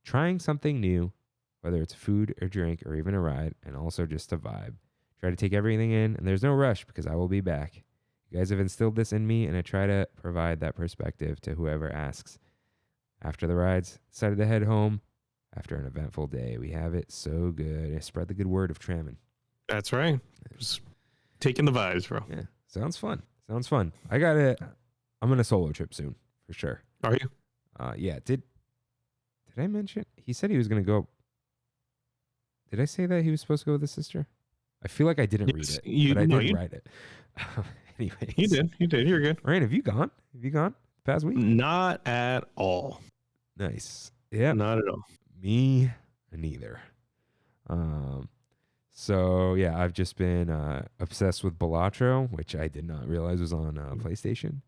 trying something new, whether it's food or drink or even a ride, and also just a vibe. Try to take everything in, and there's no rush because I will be back. You guys have instilled this in me, and I try to provide that perspective to whoever asks. after the rides. Decided to head home after an eventful day. We have it so good. Spread the good word of Trammin. That's right. Just taking the vibes, bro. Yeah, sounds fun. Sounds fun. I'm on a solo trip soon for sure. Are you? Yeah. Did I mention? He said he was gonna go. Did I say that he was supposed to go with his sister? I feel like I didn't read it, but I did write it. Anyways, You did. You're good. Rain, have you gone? Past week? Not at all. Nice. Yeah. Not at all. Me neither. So yeah, I've just been obsessed with Balatro, which I did not realize was on PlayStation.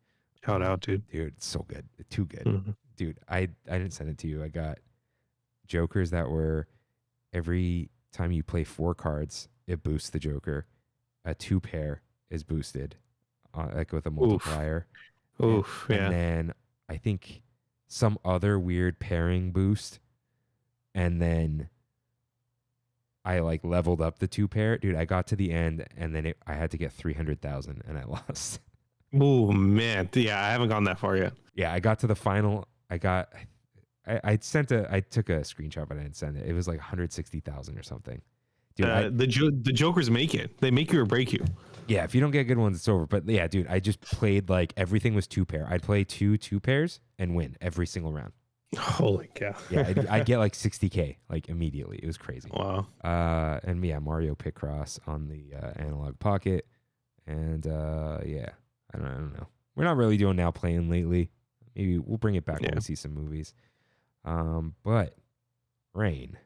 Shout out, dude. Dude, it's so good. Too good. Mm-hmm. Dude, I didn't send it to you. I got jokers that were every time you play 4 cards, it boosts the joker. A 2 pair is boosted, like with a multiplier. Oof, yeah. And then I think some other weird pairing boost. And then I like leveled up the 2 pair. Dude, I got to the end and then I had to get 300,000 and I lost. Oh, man. Yeah, I haven't gone that far yet. Yeah, I got to the final. I took a screenshot, but I didn't send it. It was like 160,000 or something. Dude, the jokers make it. They make you or break you. Yeah, if you don't get good ones, it's over. But yeah, dude, I just played like everything was 2 pair. I'd play 2 pairs and win every single round. Holy cow. Yeah, I'd get like 60K like immediately. It was crazy. Wow. And yeah, Mario Picross on the analog pocket. And yeah, I don't know. We're not really doing now playing lately. Maybe we'll bring it back when we see some movies. But Rain,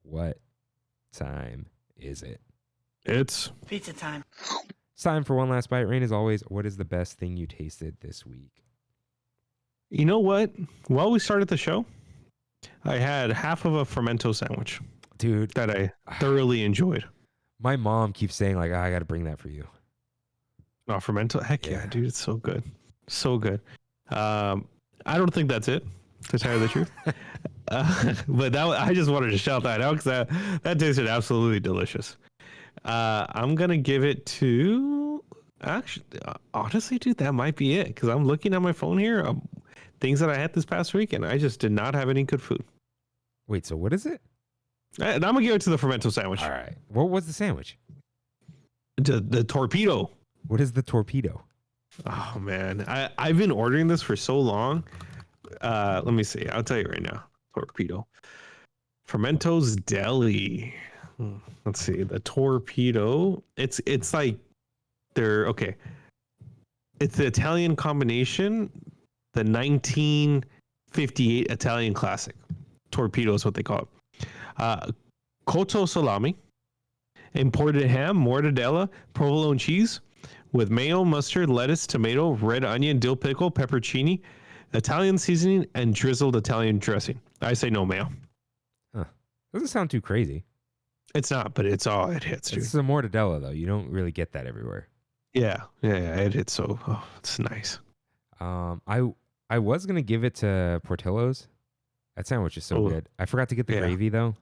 what time is it? It's pizza time. It's time for one last bite. Rain, as always, what is the best thing you tasted this week? You know what? While we started the show, I had half of a Fermento sandwich, dude, that I thoroughly enjoyed. My mom keeps saying like, I got to bring that for you. Oh, Fermento? Heck yeah, dude. It's so good. So good. I don't think that's it, to tell you the truth. But I just wanted to shout that out because that tasted absolutely delicious. I'm going to give it to... Actually, honestly, dude, that might be it. Because I'm looking at my phone here. Things that I had this past week, and I just did not have any good food. Wait, so what is it? And I'm going to give it to the Fermento sandwich. All right. What was the sandwich? The torpedo. What is the torpedo? Oh, man. I've been ordering this for so long. Let me see. I'll tell you right now. Torpedo. Fermento's Deli. Let's see. The torpedo. It's like they're okay. It's the Italian combination. The 1958 Italian classic. Torpedo is what they call it. Cotto salami. Imported ham, mortadella, provolone cheese with mayo, mustard, lettuce, tomato, red onion, dill pickle, peppercini, Italian seasoning, and drizzled Italian dressing. I say no mayo. Huh. Doesn't sound too crazy. It's not, but it hits, dude. It's a mortadella, though. You don't really get that everywhere. Yeah, it hits. So, it's nice. I was going to give it to Portillo's. That sandwich is so good. I forgot to get the gravy, though.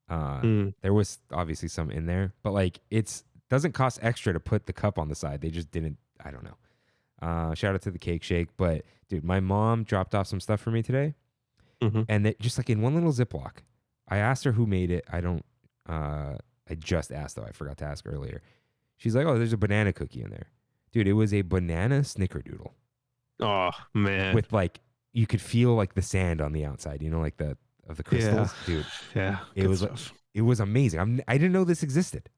There was obviously some in there, but like it's doesn't cost extra to put the cup on the side. They just didn't. I don't know. Shout out to the cake shake, but dude, my mom dropped off some stuff for me today, and it just like in one little Ziploc. I asked her who made it. I just asked though. I forgot to ask earlier. She's like, "Oh, there's a banana cookie in there, dude." It was a banana snickerdoodle. Oh man, with like you could feel like the sand on the outside. You know, like the crystals, dude. Yeah, it was amazing. I didn't know this existed.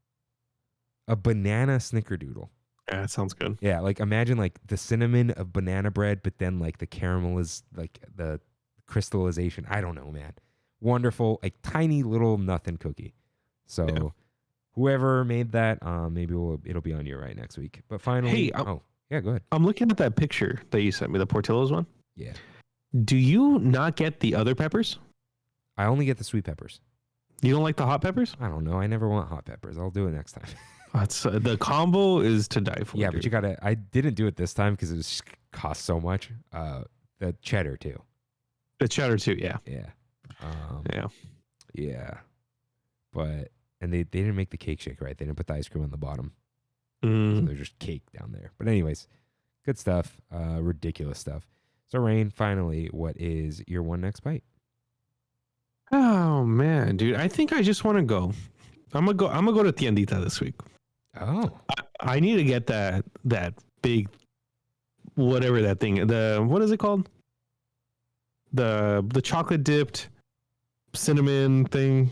A banana snickerdoodle. Yeah, that sounds good. Yeah, like imagine like the cinnamon of banana bread, but then like the caramel is like the crystallization. I don't know, man. Wonderful, like tiny little nothing cookie. So whoever made that, maybe it'll be on your right next week. But finally, go ahead. I'm looking at that picture that you sent me, the Portillo's one. Yeah. Do you not get the other peppers? I only get the sweet peppers. You don't like the hot peppers? I don't know. I never want hot peppers. I'll do it next time. That's the combo is to die for. Yeah, dude. but you gotta. I didn't do it this time because it was cost so much. The cheddar too. The cheddar too. Yeah. Yeah. Yeah. But they didn't make the cake shake right. They didn't put the ice cream on the bottom. So there's just cake down there. But anyways, good stuff. Ridiculous stuff. So, Rain, finally, what is your one next bite? Oh man, dude, I think I just want to go. I'm gonna go to Tiendita this week. Oh, I need to get that big, whatever that thing. What is it called? The chocolate dipped cinnamon thing.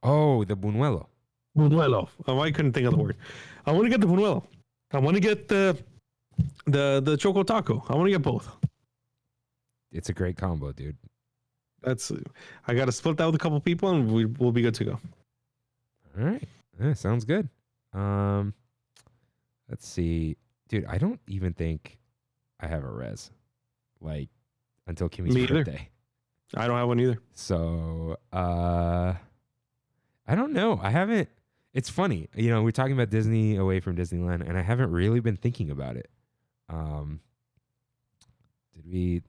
oh, the buñuelo. Buñuelo. Oh, I couldn't think of the word. I want to get the buñuelo. I want to get the choco taco. I want to get both. It's a great combo, dude. I got to split that with a couple people, and we'll be good to go. All right. Yeah, sounds good. Let's see. Dude, I don't even think I have a res. Like, until Kimmy's Me either. birthday. I don't have one either. So, I don't know. I haven't. It's funny. You know, we're talking about Disney away from Disneyland, and I haven't really been thinking about it. Did we?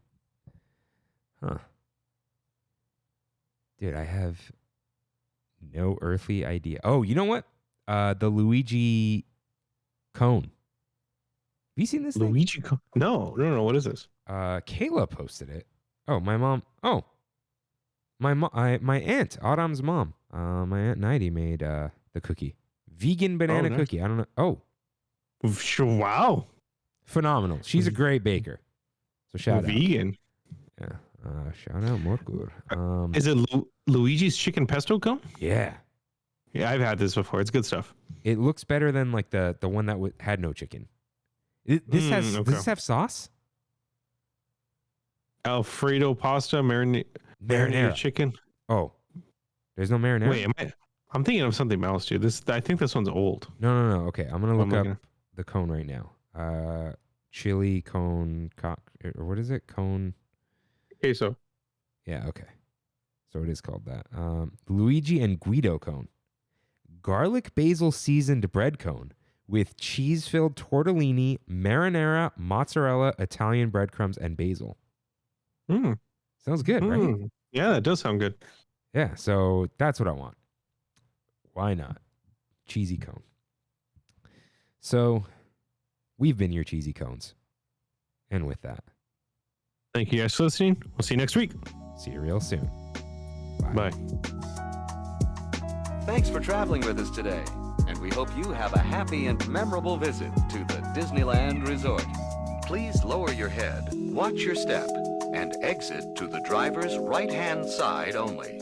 Huh. Dude, I have no earthly idea. Oh, you know what? The Luigi cone. Have you seen this thing? Luigi? No. What is this? Kayla posted it. Oh, my mom. Oh, my aunt, Autumn's mom. My aunt Nighty made the cookie. Vegan banana nice. cookie. I don't know. Oh, Wow. phenomenal. She's a great baker. So shout out. Vegan. Yeah. Shout out Morkur. Is it Luigi's chicken pesto cone? Yeah. Yeah, I've had this before. It's good stuff. It looks better than like the one that had no chicken. Does this have sauce? Alfredo pasta, marinated chicken. Oh, there's no marinara. Wait, I'm thinking of something else, dude. I think this one's old. No. Okay, I'm gonna What look am I up gonna- the cone right now. Chili cone, or what is it? Cone. Queso. Yeah. Okay. So it is called that. Luigi and Guido cone, garlic basil seasoned bread cone with cheese filled tortellini, marinara, mozzarella, Italian breadcrumbs, and basil. Mm. Sounds good, right? Mm. Yeah, that does sound good. Yeah, so that's what I want. Why not? Cheesy cone. So we've been your cheesy cones. And with that, Thank you guys for listening. We'll see you next week. see you real soon. Bye. Thanks for traveling with us today, and we hope you have a happy and memorable visit to the Disneyland Resort. Please lower your head, watch your step, and exit to the driver's right-hand side only.